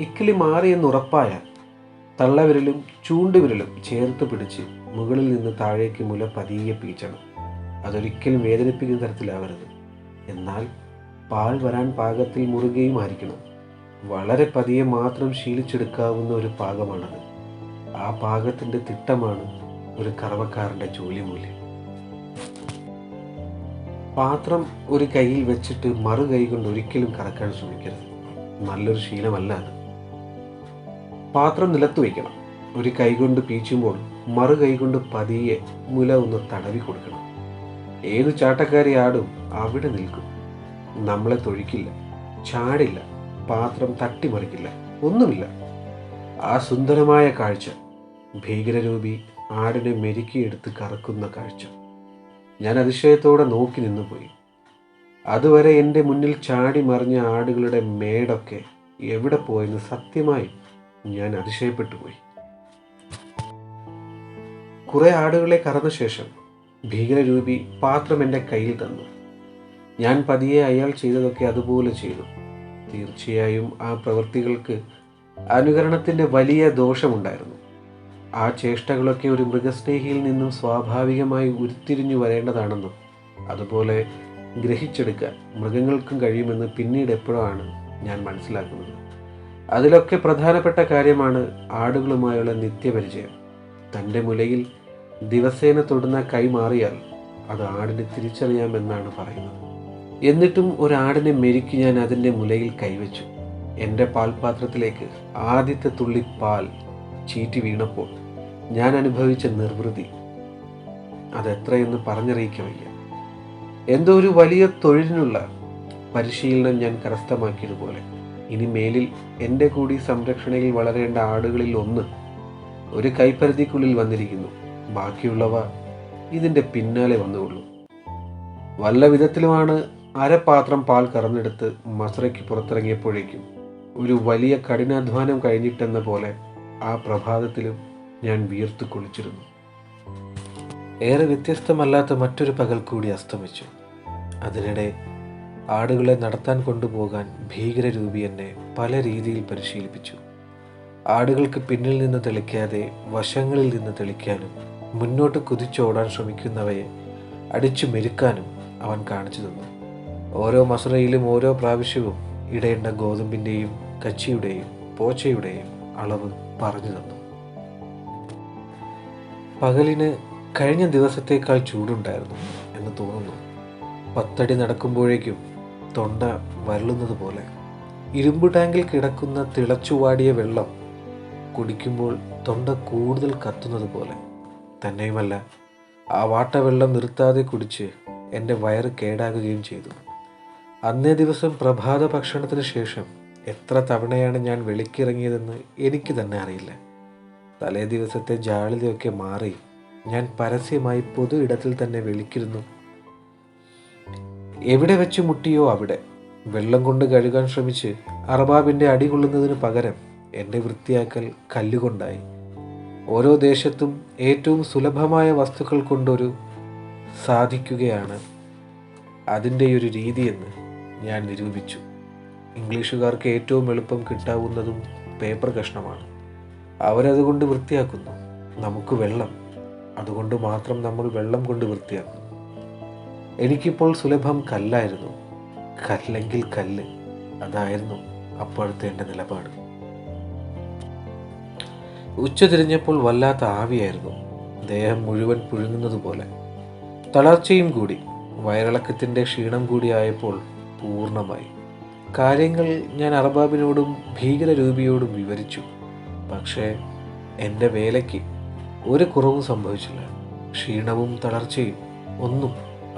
ഇക്കിളി മാറിയെന്ന് ഉറപ്പായാൽ തള്ളവിരലും ചൂണ്ടുവിരലും ചേർത്ത് പിടിച്ച് മുകളിൽ നിന്ന് താഴേക്ക് മുല പതിയെ പീച്ചണം. അതൊരിക്കലും വേദനിപ്പിക്കുന്ന തരത്തിലാവരുത്. എന്നാൽ പാൽ വരാൻ പാകത്തിൽ മുറുകയും ആയിരിക്കണം. വളരെ പതിയെ മാത്രം ശീലിച്ചെടുക്കാവുന്ന ഒരു പാകമാണത്. ആ പാകത്തിൻ്റെ തിട്ടമാണ് ഒരു കറവക്കാരൻ്റെ ജോലിമൂല്യം. പാത്രം ഒരു കൈയിൽ വെച്ചിട്ട് മറു കൈ കൊണ്ട് ഒരിക്കലും കറക്കാൻ ശ്രമിക്കരുത്. നല്ലൊരു ശീലമല്ല അത്. പാത്രം നിലത്ത് വയ്ക്കണം. ഒരു കൈ കൊണ്ട് പീച്ചുമ്പോൾ മറു കൈ കൊണ്ട് പതിയെ മുല ഒന്ന് തടവി കൊടുക്കണം. ഏതു ചാട്ടക്കാരി ആടും അവിടെ നിൽക്കും. നമ്മളെ തൊഴിക്കില്ല, ചാടില്ല, പാത്രം തട്ടിമറിക്കില്ല, ഒന്നുമില്ല. ആ സുന്ദരമായ കാഴ്ച, ഭീകരരൂപി ആടിനെ മെരുക്കിയെടുത്ത് കറക്കുന്ന കാഴ്ച, ഞാൻ അതിശയത്തോടെ നോക്കി നിന്നുപോയി. അതുവരെ എൻ്റെ മുന്നിൽ ചാടി മറിഞ്ഞ ആടുകളുടെ മേടൊക്കെ എവിടെ പോയെന്ന് സത്യമായി ഞാൻ അതിശയപ്പെട്ടു പോയി. കുറെ ആടുകളെ കറന്ന ശേഷം ഭീകരരൂപി പാത്രം എൻ്റെ കയ്യിൽ തന്നു. ഞാൻ പതിയെ അയാൾ ചെയ്തതൊക്കെ അതുപോലെ ചെയ്തു. തീർച്ചയായും ആ പ്രവൃത്തികൾക്ക് അനുകരണത്തിൻ്റെ വലിയ ദോഷമുണ്ടായിരുന്നു. ആ ചേഷ്ടകളൊക്കെ ഒരു മൃഗസ്നേഹിയിൽ നിന്നും സ്വാഭാവികമായി ഉരുത്തിരിഞ്ഞു വരേണ്ടതാണെന്നും അതുപോലെ ഗ്രഹിച്ചെടുക്കാൻ മൃഗങ്ങൾക്കും കഴിയുമെന്ന് പിന്നീട് എപ്പോഴാണ് ഞാൻ മനസ്സിലാക്കുന്നത്. അതിലൊക്കെ പ്രധാനപ്പെട്ട കാര്യമാണ് ആടുകളുമായുള്ള നിത്യപരിചയം. തൻ്റെ മുലയിൽ ദിവസേന തൊടുന്ന കൈ മാറിയാൽ അത് ആടിന് തിരിച്ചറിയാമെന്നാണ് പറയുന്നത്. എന്നിട്ടും ഒരാടിനെ മെരുക്കി ഞാൻ അതിൻ്റെ മുലയിൽ കൈവച്ചു. എൻ്റെ പാൽപാത്രത്തിലേക്ക് ആദ്യത്തെ തുള്ളി പാൽ ചീറ്റി വീണപ്പോൾ ഞാൻ അനുഭവിച്ച നിർവൃതി അതെത്രയെന്ന് പറഞ്ഞറിയിക്കാൻ വയ്യ. എന്തോ ഒരു വലിയ തൊഴിലിനുള്ള പരിശീലനം ഞാൻ കരസ്ഥമാക്കിയതുപോലെ. ഇനി മേലിൽ എൻ്റെ കൂടി സംരക്ഷണയിൽ വളരേണ്ട ആടുകളിൽ ഒന്ന് ഒരു കൈപ്പരിധിക്കുള്ളിൽ വന്നിരിക്കുന്നു. ബാക്കിയുള്ളവ ഇതിൻ്റെ പിന്നാലെ വന്നുകൊള്ളൂ. വല്ല വിധത്തിലുമാണ് അരപാത്രം പാൽ കറന്നെടുത്ത് മസറയ്ക്ക് പുറത്തിറങ്ങിയപ്പോഴേക്കും ഒരു വലിയ കഠിനാധ്വാനം കഴിഞ്ഞിട്ടെന്ന പോലെ ആ പ്രഭാതത്തിലും ഞാൻ വീർത്തു കുളിച്ചിരുന്നു. ഏറെ വ്യത്യസ്തമല്ലാത്ത മറ്റൊരു പകൽ കൂടി അസ്തമിച്ചു. അതിനിടെ ആടുകളെ നടത്താൻ കൊണ്ടുപോകാൻ ഭീകരരൂപി എന്നെ പല രീതിയിൽ പരിശീലിപ്പിച്ചു. ആടുകൾക്ക് പിന്നിൽ നിന്ന് തെളിക്കാതെ വശങ്ങളിൽ നിന്ന് തെളിക്കാനും മുന്നോട്ട് കുതിച്ചോടാൻ ശ്രമിക്കുന്നവയെ അടിച്ചു മെരുക്കാനും അവൻ കാണിച്ചു തന്നു. ഓരോ മസറയിലും ഓരോ പ്രാവശ്യവും ഇടേണ്ട ഗോതമ്പിൻ്റെയും കച്ചിയുടെയും പോച്ചയുടെയും അളവ് പറഞ്ഞു തന്നു. പകലിന് കഴിഞ്ഞ ദിവസത്തേക്കാൾ ചൂടുണ്ടായിരുന്നു എന്ന് തോന്നുന്നു. 10 അടി നടക്കുമ്പോഴേക്കും തൊണ്ട വരളുന്നത് പോലെ. ഇരുമ്പ് ടാങ്കിൽ കിടക്കുന്ന തിളച്ചുവാടിയ വെള്ളം കുടിക്കുമ്പോൾ തൊണ്ട കൂടുതൽ കത്തുന്നത് പോലെ. തന്നെയുമല്ല, ആ വാട്ടവെള്ളം നിർത്താതെ കുടിച്ച് എൻ്റെ വയറ് കേടാകുകയും ചെയ്തു. അന്നേ ദിവസം പ്രഭാത ഭക്ഷണത്തിന് ശേഷം എത്ര തവണയാണ് ഞാൻ വെളിക്കിറങ്ങിയതെന്ന് എനിക്ക് തന്നെ അറിയില്ല. തലേ ദിവസത്തെ ജാളിതയൊക്കെ മാറി ഞാൻ പരസ്യമായി പൊതു ഇടത്തിൽ തന്നെ വെളിക്കിരുന്നു. എവിടെ വെച്ച് മുട്ടിയോ അവിടെ വെള്ളം കൊണ്ട് കഴുകാൻ ശ്രമിച്ച് അർബാബിൻ്റെ അടി കൊള്ളുന്നതിന് പകരം എൻ്റെ വൃത്തിയാക്കൽ കല്ലുകൊണ്ടായി. ഓരോ ദേശത്തും ഏറ്റവും സുലഭമായ വസ്തുക്കൾ കൊണ്ടൊരു സാധിക്കുകയാണ് അതിൻ്റെ ഒരു രീതിയെന്ന് ഞാൻ നിരൂപിച്ചു. ഇംഗ്ലീഷുകാർക്ക് ഏറ്റവും എളുപ്പം കിട്ടാവുന്നതും പേപ്പർ കഷ്ണമാണ്. അവരതുകൊണ്ട് വൃത്തിയാക്കുന്നു. നമുക്ക് വെള്ളം, അതുകൊണ്ട് മാത്രം നമ്മൾ വെള്ളം കൊണ്ട് വൃത്തിയാക്കുന്നു. എനിക്കിപ്പോൾ സുലഭം കല്ലായിരുന്നു. കല്ലെങ്കിൽ കല്ല്, അതായിരുന്നു അപ്പോഴത്തെ എൻ്റെ നിലപാട്. ഉച്ച തിരിഞ്ഞപ്പോൾ വല്ലാത്ത ആവിയായിരുന്നു. ദേഹം മുഴുവൻ പുഴുങ്ങുന്നത് പോലെ. തളർച്ചയും കൂടി, വയറിളക്കത്തിൻ്റെ ക്ഷീണം കൂടി ആയപ്പോൾ പൂർണ്ണമായി. കാര്യങ്ങൾ ഞാൻ അർബാബിനോടും ഭീകരരൂപിയോടും വിവരിച്ചു. പക്ഷേ എൻ്റെ വേലയ്ക്ക് ഒരു കുറവും സംഭവിച്ചില്ല. ക്ഷീണവും തളർച്ചയും ഒന്നും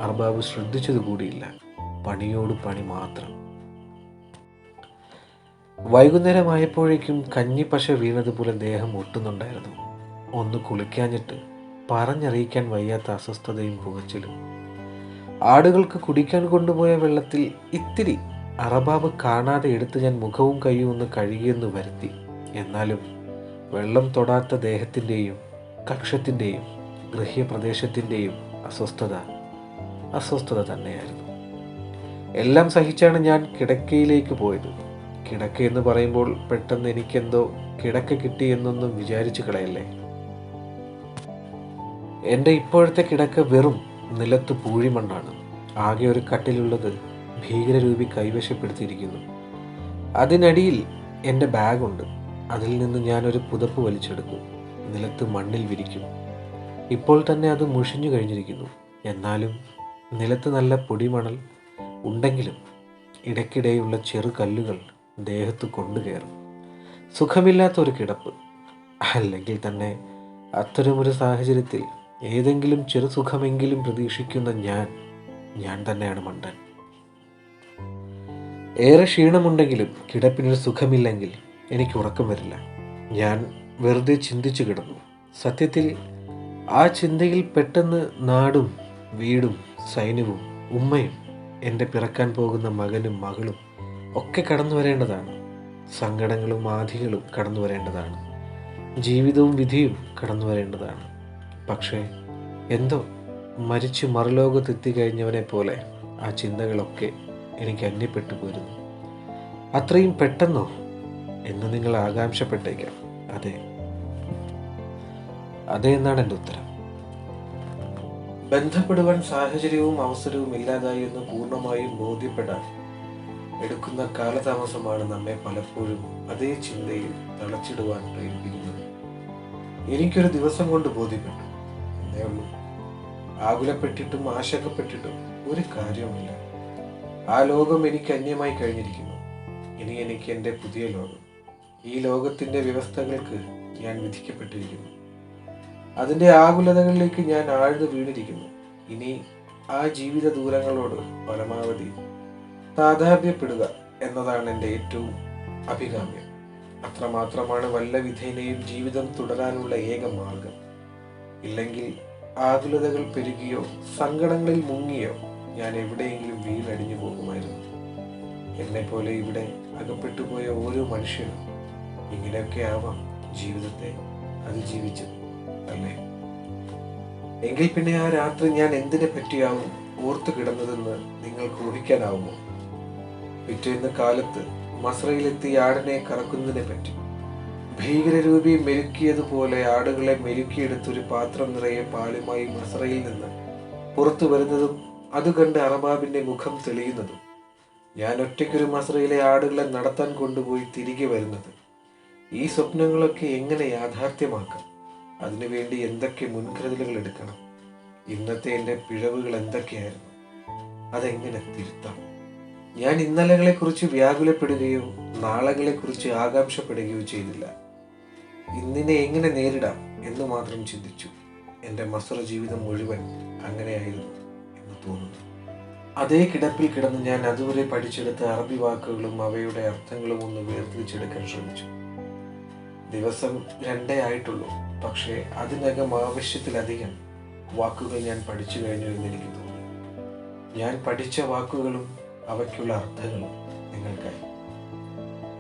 അർബാബ് ശ്രദ്ധിച്ചതുകൂടിയില്ല. പണിയോട് പണി മാത്രം. വൈകുന്നേരമായപ്പോഴേക്കും കഞ്ഞിപ്പശ വീണതുപോലെ ദേഹം ഒട്ടുന്നുണ്ടായിരുന്നു. ഒന്ന് കുളിക്കാഞ്ഞിട്ട് പറഞ്ഞറിയിക്കാൻ വയ്യാത്ത അസ്വസ്ഥതയും പുകച്ചിലും. ആടുകൾക്ക് കുടിക്കാൻ കൊണ്ടുപോയ വെള്ളത്തിൽ ഇത്തിരി അർബാബ് കാണാതെ എടുത്ത് ഞാൻ മുഖവും കൈയും ഒന്ന് കഴുകിയെന്ന് വരുത്തി. എന്നാലും വെള്ളം തൊടാത്ത ദേഹത്തിൻ്റെയും കക്ഷത്തിൻ്റെയും ഗൃഹ്യപ്രദേശത്തിൻ്റെയും അസ്വസ്ഥത തന്നെയായിരുന്നു. എല്ലാം സഹിച്ചാണ് ഞാൻ കിടക്കയിലേക്ക് പോയത്. കിടക്ക എന്ന് പറയുമ്പോൾ പെട്ടെന്ന് എനിക്കെന്തോ കിടക്ക കിട്ടിയെന്നൊന്നും വിചാരിച്ചു കളയല്ലേ. എൻ്റെ ഇപ്പോഴത്തെ കിടക്ക വെറും നിലത്ത് പൂഴിമണ്ണാണ്. ആകെ ഒരു കട്ടിലുള്ളത് ഭീകരരൂപി കൈവശപ്പെടുത്തിയിരിക്കുന്നു. അതിനടിയിൽ എൻ്റെ ബാഗുണ്ട്. അതിൽ നിന്ന് ഞാനൊരു പുതപ്പ് വലിച്ചെടുക്കും. നിലത്ത് മണ്ണിൽ വിരിക്കും. ഇപ്പോൾ തന്നെ അത് മുഷിഞ്ഞു കഴിഞ്ഞിരിക്കുന്നു. എന്നാലും നിലത്ത് നല്ല പൊടിമണൽ ഉണ്ടെങ്കിലും ഇടയ്ക്കിടെയുള്ള ചെറു കല്ലുകൾ ദേഹത്ത് കൊണ്ടുകയറും. സുഖമില്ലാത്തൊരു കിടപ്പ്. അല്ലെങ്കിൽ തന്നെ അത്തരമൊരു സാഹചര്യത്തിൽ ഏതെങ്കിലും ചെറു സുഖമെങ്കിലും പ്രതീക്ഷിക്കുന്ന ഞാൻ തന്നെയാണ് മണ്ടൻ. ഏറെ ക്ഷീണമുണ്ടെങ്കിലും കിടപ്പിനൊരു സുഖമില്ലെങ്കിൽ എനിക്ക് ഉറക്കം വരില്ല. ഞാൻ വെറുതെ ചിന്തിച്ചു കിടന്നു. സത്യത്തിൽ ആ ചിന്തയിൽ പെട്ടെന്ന് നാടും വീടും സൈന്യവും ഉമ്മയും എൻ്റെ പിറക്കാൻ പോകുന്ന മകനും മകളും ഒക്കെ കടന്നു വരേണ്ടതാണ്. സങ്കടങ്ങളും ആധികളും കടന്നു വരേണ്ടതാണ്. ജീവിതവും വിധിയും കടന്നു വരേണ്ടതാണ്. പക്ഷേ എന്തോ മരിച്ചു മറുലോകത്തെത്തിക്കഴിഞ്ഞവനെ പോലെ ആ ചിന്തകളൊക്കെ എനിക്ക് അന്യപ്പെട്ടു പോരുന്നു. അത്രയും പെട്ടെന്നോ എന്ന് നിങ്ങൾ ആകാംക്ഷപ്പെട്ടേക്കാം. അതെ, അതെ എന്നാണ് എൻ്റെ ഉത്തരം. ബന്ധപ്പെടുവാൻ സാഹചര്യവും അവസരവും ഇല്ലാതായി എന്ന് പൂർണ്ണമായും ബോധ്യപ്പെടാൻ എടുക്കുന്ന കാലതാമസമാണ് നമ്മെ പലപ്പോഴും അതേ ചിന്തയിൽ തളച്ചിടുവാൻ പ്രേരിപ്പിക്കുന്നത്. എനിക്കൊരു ദിവസം കൊണ്ട് ബോധ്യപ്പെട്ടു എന്നേ ഉള്ളൂ. ആകുലപ്പെട്ടിട്ടും ആശങ്കപ്പെട്ടിട്ടും ഒരു കാര്യവുമില്ല. ആ ലോകം എനിക്ക് അന്യമായി കഴിഞ്ഞിരിക്കുന്നു. ഇനി എനിക്ക് എൻ്റെ പുതിയ ലോകം, ഈ ലോകത്തിൻ്റെ വ്യവസ്ഥകൾക്ക് ഞാൻ വിധിക്കപ്പെട്ടിരിക്കുന്നു. അതിൻ്റെ ആകുലതകളിലേക്ക് ഞാൻ ആഴ്ന്നു വീണിരിക്കുന്നു. ഇനി ആ ജീവിത ദൂരങ്ങളോട് പരമാവധി താതാത്മ്യപ്പെടുക എന്നതാണ് എൻ്റെ ഏറ്റവും അഭികാമ്യം. അത്രമാത്രമാണ് വല്ല വിധേനയും ജീവിതം തുടരാനുള്ള ഏക മാർഗം. ഇല്ലെങ്കിൽ ആകുലതകൾ പെരുകിയോ സങ്കടങ്ങളിൽ മുങ്ങിയോ ഞാൻ എവിടെയെങ്കിലും വീണടിഞ്ഞു പോകുമായിരുന്നു. എന്നെപ്പോലെ ഇവിടെ അകപ്പെട്ടുപോയ ഓരോ മനുഷ്യനും ഇങ്ങനെയൊക്കെ ആവാം ജീവിതത്തെ അതിജീവിച്ചത്, അല്ലേ? എങ്കിൽ പിന്നെ ആ രാത്രി ഞാൻ എന്തിനെ പറ്റിയാവും ഓർത്തു കിടന്നതെന്ന് നിങ്ങൾക്ക് ഊഹിക്കാനാവുമോ? പിറ്റേന്ന് കാലത്ത് മസ്രയിലെത്തി ആടിനെ കറക്കുന്നതിനെ പറ്റി. ഭീകരരൂപി മെരുക്കിയതുപോലെ ആടുകളെ മെരുക്കിയെടുത്തൊരു പാത്രം നിറയെ പാലുമായി മസ്രയിൽ നിന്ന് പുറത്തു വരുന്നതും അത് കണ്ട് അറബാബിന്റെ മുഖം തെളിയുന്നതും, ഞാൻ ഒറ്റയ്ക്കൊരു മസ്രയിലെ ആടുകളെ നടത്താൻ കൊണ്ടുപോയി തിരികെ വരുന്നത്. ഈ സ്വപ്നങ്ങളൊക്കെ എങ്ങനെ യാഥാർത്ഥ്യമാക്കാം? അതിനുവേണ്ടി എന്തൊക്കെ മുൻകരുതലുകൾ എടുക്കണം? ഇന്നത്തെ എൻ്റെ പിഴവുകൾ എന്തൊക്കെയായിരുന്നു? അതെങ്ങനെ തിരുത്താം? ഞാൻ ഇന്നലകളെക്കുറിച്ച് വ്യാകുലപ്പെടുകയോ നാളകളെക്കുറിച്ച് ആകാംക്ഷപ്പെടുകയോ ചെയ്തില്ല. ഇന്നിനെ എങ്ങനെ നേരിടാം എന്ന് മാത്രം ചിന്തിച്ചു. എൻ്റെ മസ്ര ജീവിതം മുഴുവൻ അങ്ങനെയായിരുന്നു എന്ന് തോന്നുന്നു. അതേ കിടപ്പിൽ കിടന്ന് ഞാൻ അതുവരെ പഠിച്ചെടുത്ത അറബി വാക്കുകളും അവയുടെ അർത്ഥങ്ങളും ഒന്ന് വേർതിരിച്ചെടുക്കാൻ ശ്രമിച്ചു. ദിവസം 2 ആയിട്ടുള്ളൂ, പക്ഷേ അതിനകം ആവശ്യത്തിലധികം വാക്കുകൾ ഞാൻ പഠിച്ചു കഴിഞ്ഞു എന്ന് എനിക്ക് തോന്നി. ഞാൻ പഠിച്ച വാക്കുകളും അവയ്ക്കുള്ള അർത്ഥങ്ങളും നിങ്ങൾക്കായി.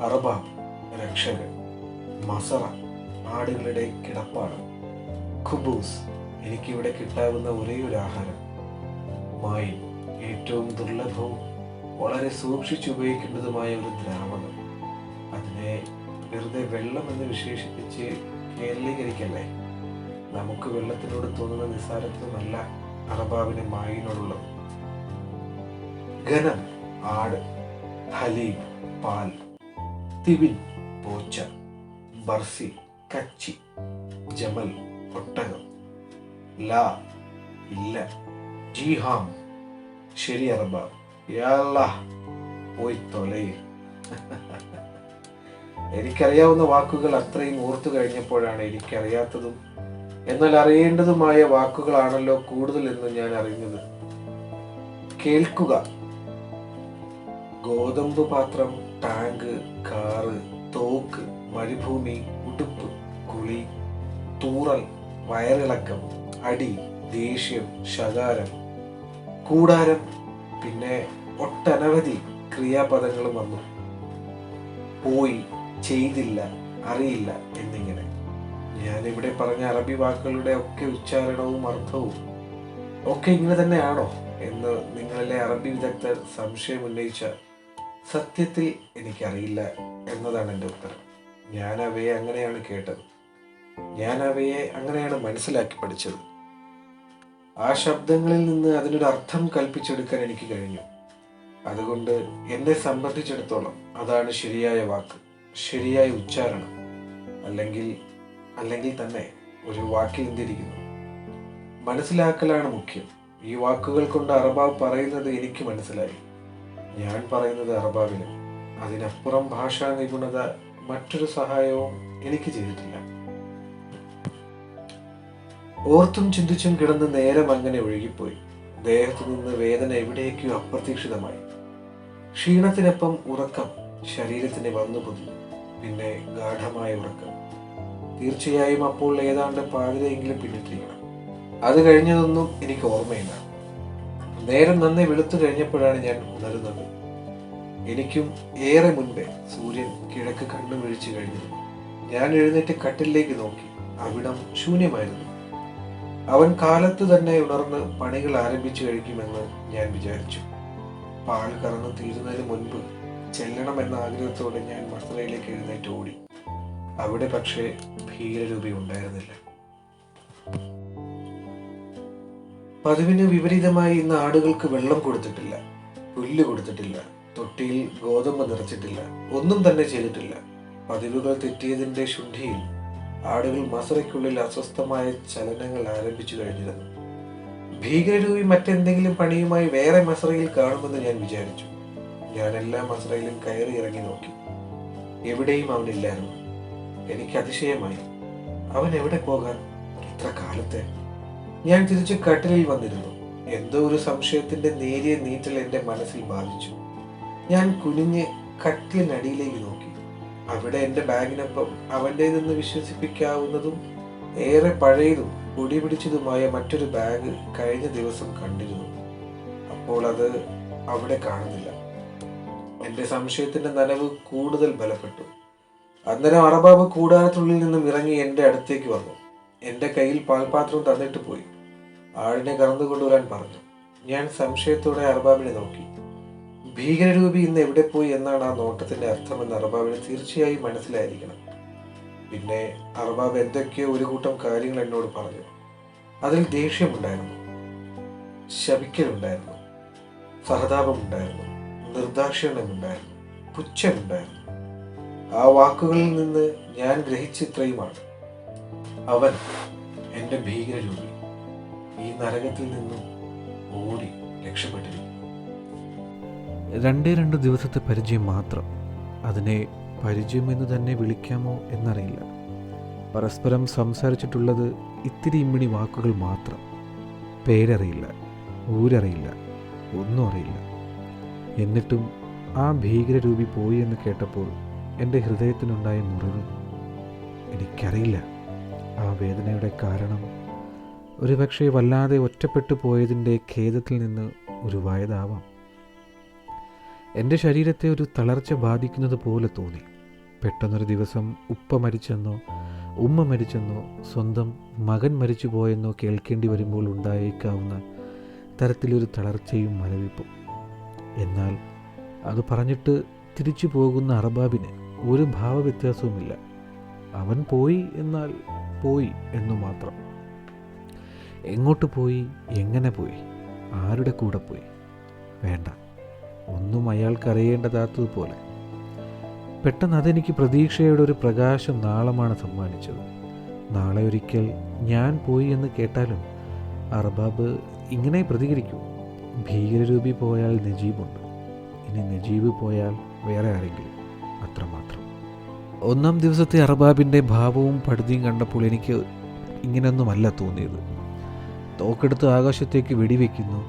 അറബാബ് രക്ഷകൻ, മസറ ആടുകളുടെ കിടപ്പാടം, ഖുബൂസ് എനിക്കിവിടെ കിട്ടാവുന്ന ഒരേയൊരു ആഹാരം, മായിൻ ഏറ്റവും ദുർലഭവും വളരെ സൂക്ഷിച്ചുപയോഗിക്കേണ്ടതുമായ ഒരു ദ്രാവകം. അതിനെ വെറുതെ വെള്ളം എന്ന് വിശേഷിപ്പിച്ച് കേരളീകരിക്കല്ലേ. നമുക്ക് വെള്ളത്തിനോട് തോന്നുന്ന നിസ്സാരത്വമല്ല അറബാബിന് മായിനോടുള്ളത്. ഘനം ആട്, ഹലീം പാൽ, തിബിൻ പോച്ച, ബർസി കച്ചി, ജമൽ ഒട്ടകം, ലാ ഇല്ല, ജീഹാം ശരി അറബാബ്, യാല്ലാ പോയി തൊലയിൽ. എനിക്കറിയാവുന്ന വാക്കുകൾ അത്രയും ഓർത്തു കഴിഞ്ഞപ്പോഴാണ് എനിക്കറിയാത്തതും എന്നാൽ അറിയേണ്ടതുമായ വാക്കുകളാണല്ലോ കൂടുതൽ എന്ന് ഞാൻ അറിഞ്ഞത്. കേൾക്കുക. ഗോതമ്പ് പാത്രം, ടാങ്ക്, കാറ്, തോക്ക്, മരുഭൂമി, ഉടുപ്പ്, കുളി, തൂറൽ, വയറിളക്കം, അടി, ദേഷ്യം, ശകാരം, കൂടാരം, പിന്നെ ഒട്ടനവധി ക്രിയാപദങ്ങളും വന്നു. പോയി, ചെയ്തില്ല, അറിയില്ല എന്നിങ്ങനെ. ഞാനിവിടെ പറഞ്ഞ അറബി വാക്കുകളുടെ ഒക്കെ ഉച്ചാരണവും അർത്ഥവും ഒക്കെ ഇങ്ങനെ തന്നെയാണോ എന്ന് നിങ്ങളിലെ അറബി വിദഗ്ധർ സംശയം ഉന്നയിച്ച സത്യത്തിൽ എനിക്കറിയില്ല എന്നതാണ് എൻ്റെ ഉത്തരം. ഞാൻ അവയെ അങ്ങനെയാണ് കേട്ടത്, ഞാൻ അവയെ അങ്ങനെയാണ് മനസ്സിലാക്കി പഠിച്ചത്. ആ ശബ്ദങ്ങളിൽ നിന്ന് അതിനൊരു അർത്ഥം കൽപ്പിച്ചെടുക്കാൻ എനിക്ക് കഴിഞ്ഞു. അതുകൊണ്ട് എന്നെ സംബന്ധിച്ചിടത്തോളം അതാണ് ശരിയായ വാക്ക്, ശരിയായ ഉച്ചാരണം. അല്ലെങ്കിൽ തന്നെ ഒരു വാക്കിൽ എന്തിരിക്കുന്നു? മനസ്സിലാക്കലാണ് മുഖ്യം. ഈ വാക്കുകൾ കൊണ്ട് അറബാബ് പറയുന്നത് എനിക്ക് മനസ്സിലായി, ഞാൻ പറയുന്നത് അറബാബിന്. അതിനപ്പുറം ഭാഷാ നിപുണത മറ്റൊരു സഹായവും എനിക്ക് ചെയ്തിട്ടില്ല. ഓർത്തും ചിന്തിച്ചും കിടന്ന് നേരം അങ്ങനെ ഒഴുകിപ്പോയി. ദേഹത്തു നിന്ന് വേദന എവിടേക്കോ അപ്രതീക്ഷിതമായി. ക്ഷീണത്തിനൊപ്പം ഉറക്കം ശരീരത്തിന് വന്നു പൊതിഞ്ഞു. പിന്നെ ഗാഠമായ ഉറക്കം. തീർച്ചയായും അപ്പോൾ ഏതാണ്ട് പാതിരെയെങ്കിലും പിന്നിട്ടിരിക്കണം. അത് കഴിഞ്ഞതൊന്നും എനിക്ക് ഓർമ്മയില്ല. നേരം നന്നെ വെളുത്തു കഴിഞ്ഞപ്പോഴാണ് ഞാൻ ഉണരുന്നത്. എനിക്കും ഏറെ മുൻപേ സൂര്യൻ കിഴക്ക് കണ്ണു വീഴ്ച കഴിഞ്ഞിരുന്നു. ഞാൻ എഴുന്നേറ്റ് കട്ടിലേക്ക് നോക്കി. അവിടം ശൂന്യമായിരുന്നു. അവൻ കാലത്ത് തന്നെ ഉണർന്ന് പണികൾ ആരംഭിച്ചു കഴിക്കുമെന്ന് ഞാൻ വിചാരിച്ചു. പാൽ കറന്നു തീരുന്നതിന് മുൻപ് ചെല്ലണമെന്ന ആഗ്രഹത്തോടെ ഞാൻ മസ്രയിലേക്ക് എഴുന്നേറ്റ് ഓടി. അവിടെ പക്ഷേ ഭീകരരൂപി ഉണ്ടായിരുന്നില്ല. പതിവിന് വിപരീതമായി ഇന്ന് ആടുകൾക്ക് വെള്ളം കൊടുത്തിട്ടില്ല, പുല്ല് കൊടുത്തിട്ടില്ല, തൊട്ടിയിൽ ഗോതമ്പ് നിറച്ചിട്ടില്ല, ഒന്നും തന്നെ ചെയ്തിട്ടില്ല. പതിവുകൾ തെറ്റിയതിൻ്റെ ശുണ്ഠിയിൽ ആടുകൾ മസറയ്ക്കുള്ളിൽ അസ്വസ്ഥമായ ചലനങ്ങൾ ആരംഭിച്ചു കഴിഞ്ഞിരുന്നു. ഭീകരരൂപി മറ്റെന്തെങ്കിലും പണിയുമായി വേറെ മസറയിൽ കാണുമെന്ന് ഞാൻ വിചാരിച്ചു. ഞാൻ എല്ലാ മസറയിലും കയറി ഇറങ്ങി നോക്കി. എവിടെയും അവനില്ലായിരുന്നു. എനിക്ക് അതിശയമായി. അവൻ എവിടെ പോകാൻ ഇത്ര കാലത്തെ? ഞാൻ തിരിച്ച് കട്ടിലിൽ വന്നിരുന്നു. എന്തോ ഒരു സംശയത്തിന്റെ നേരിയ നീറ്റൽ എൻ്റെ മനസ്സിൽ ബാധിച്ചു. ഞാൻ കുനിഞ്ഞ് കട്ടിലിനടിയിലേക്ക് നോക്കി. അവിടെ എൻ്റെ ബാഗിനൊപ്പം അവൻ്റേതെന്ന് വിശ്വസിപ്പിക്കാവുന്നതും ഏറെ പഴയതും പൊടി പിടിച്ചതുമായ മറ്റൊരു ബാഗ് കഴിഞ്ഞ ദിവസം കണ്ടിരുന്നു. അപ്പോൾ അത് അവിടെ കാണുന്നില്ല. എൻ്റെ സംശയത്തിന്റെ നനവ് കൂടുതൽ ബലപ്പെട്ടു. അന്നേരം അറബാബ് കൂടാരത്തിനുള്ളിൽ നിന്നും ഇറങ്ങി എൻ്റെ അടുത്തേക്ക് വന്നു. എൻ്റെ കയ്യിൽ പാൽപാത്രം തന്നിട്ട് പോയി. ആടിനെ കറന്നു കൊണ്ടുവരാൻ പറഞ്ഞു. ഞാൻ സംശയത്തോടെ അറബാബിനെ നോക്കി. ഭീകരരൂപി ഇന്ന് എവിടെ പോയി എന്നാണ് ആ നോട്ടത്തിന്റെ അർത്ഥമെന്ന് അറബാബിന് തീർച്ചയായും മനസ്സിലായിരിക്കണം. പിന്നെ അറബാബ് എന്തൊക്കെയോ ഒരു കൂട്ടം കാര്യങ്ങൾ എന്നോട് പറഞ്ഞു. അതിൽ ദേഷ്യമുണ്ടായിരുന്നു, ശപിക്കലുണ്ടായിരുന്നു, സഹതാപമുണ്ടായിരുന്നു, നിർദാക്ഷിണ്യമുണ്ടായിരുന്നു, പുച്ഛമുണ്ടായിരുന്നു. ആ വാക്കുകളിൽ നിന്ന് ഞാൻ ഗ്രഹിച്ചിത്രയുമാണ്: അവൻ എൻ്റെ ഭീകരരൂപി ഈ നരകത്തിൽ നിന്നും ഓടി രക്ഷപ്പെട്ടിരിക്കുന്നു. 2 ദിവസത്തെ പരിചയം മാത്രം. അതിനെ പരിചയമെന്ന് തന്നെ വിളിക്കാമോ എന്നറിയില്ല. പരസ്പരം സംസാരിച്ചിട്ടുള്ളത് ഇത്തിരി ഇമ്മിണി വാക്കുകൾ മാത്രം. പേരറിയില്ല, ഊരറിയില്ല, ഒന്നും അറിയില്ല. എന്നിട്ടും ആ ഭീകരരൂപി പോയി എന്ന് കേട്ടപ്പോൾ എൻ്റെ ഹൃദയത്തിനുണ്ടായ മുറിവ് എനിക്കറിയില്ല. ആ വേദനയുടെ കാരണം ഒരുപക്ഷെ വല്ലാതെ ഒറ്റപ്പെട്ടു പോയതിൻ്റെ ഖേദത്തിൽ നിന്ന് ഉരുവായതാവാം. എൻ്റെ ശരീരത്തെ ഒരു തളർച്ച ബാധിക്കുന്നത് പോലെ തോന്നി. പെട്ടെന്നൊരു ദിവസം ഉപ്പ മരിച്ചെന്നോ ഉമ്മ മരിച്ചെന്നോ സ്വന്തം മകൻ മരിച്ചു പോയെന്നോ കേൾക്കേണ്ടി വരുമ്പോൾ ഉണ്ടായേക്കാവുന്ന തരത്തിലൊരു തളർച്ചയും മരവിപ്പും. എന്നാൽ അത് പറഞ്ഞിട്ട് തിരിച്ചു പോകുന്ന അറബാബിന് ഒരു ഭാവവ്യത്യാസവുമില്ല. അവൻ പോയി എന്നാൽ പോയി എന്നു മാത്രം. എങ്ങോട്ട് പോയി, എങ്ങനെ പോയി, ആരുടെ കൂടെ പോയി? വേണ്ട, ഒന്നും അയാൾക്കറിയേണ്ടതാത്തതുപോലെ. പെട്ടെന്ന് അതെനിക്ക് പ്രതീക്ഷയുടെ ഒരു പ്രകാശം നാളമാണ് സമ്മാനിച്ചത്. നാളെ ഒരിക്കൽ ഞാൻ പോയി എന്ന് കേട്ടാലും അറബാബ് ഇങ്ങനെ പ്രതികരിക്കൂ: ഭീകരരൂപി പോയാൽ നജീബുണ്ട്, ഇനി നജീബ് പോയാൽ വേറെ ആരെങ്കിലും, അത്രമാത്രം. 1 ദിവസത്തെ അറബാബിൻ്റെ ഭാവവും പടുതിയും കണ്ടപ്പോൾ എനിക്ക് ഇങ്ങനെയൊന്നുമല്ല തോന്നിയത്. തോക്കെടുത്ത് ആകാശത്തേക്ക് വെടിവെക്കുന്നു,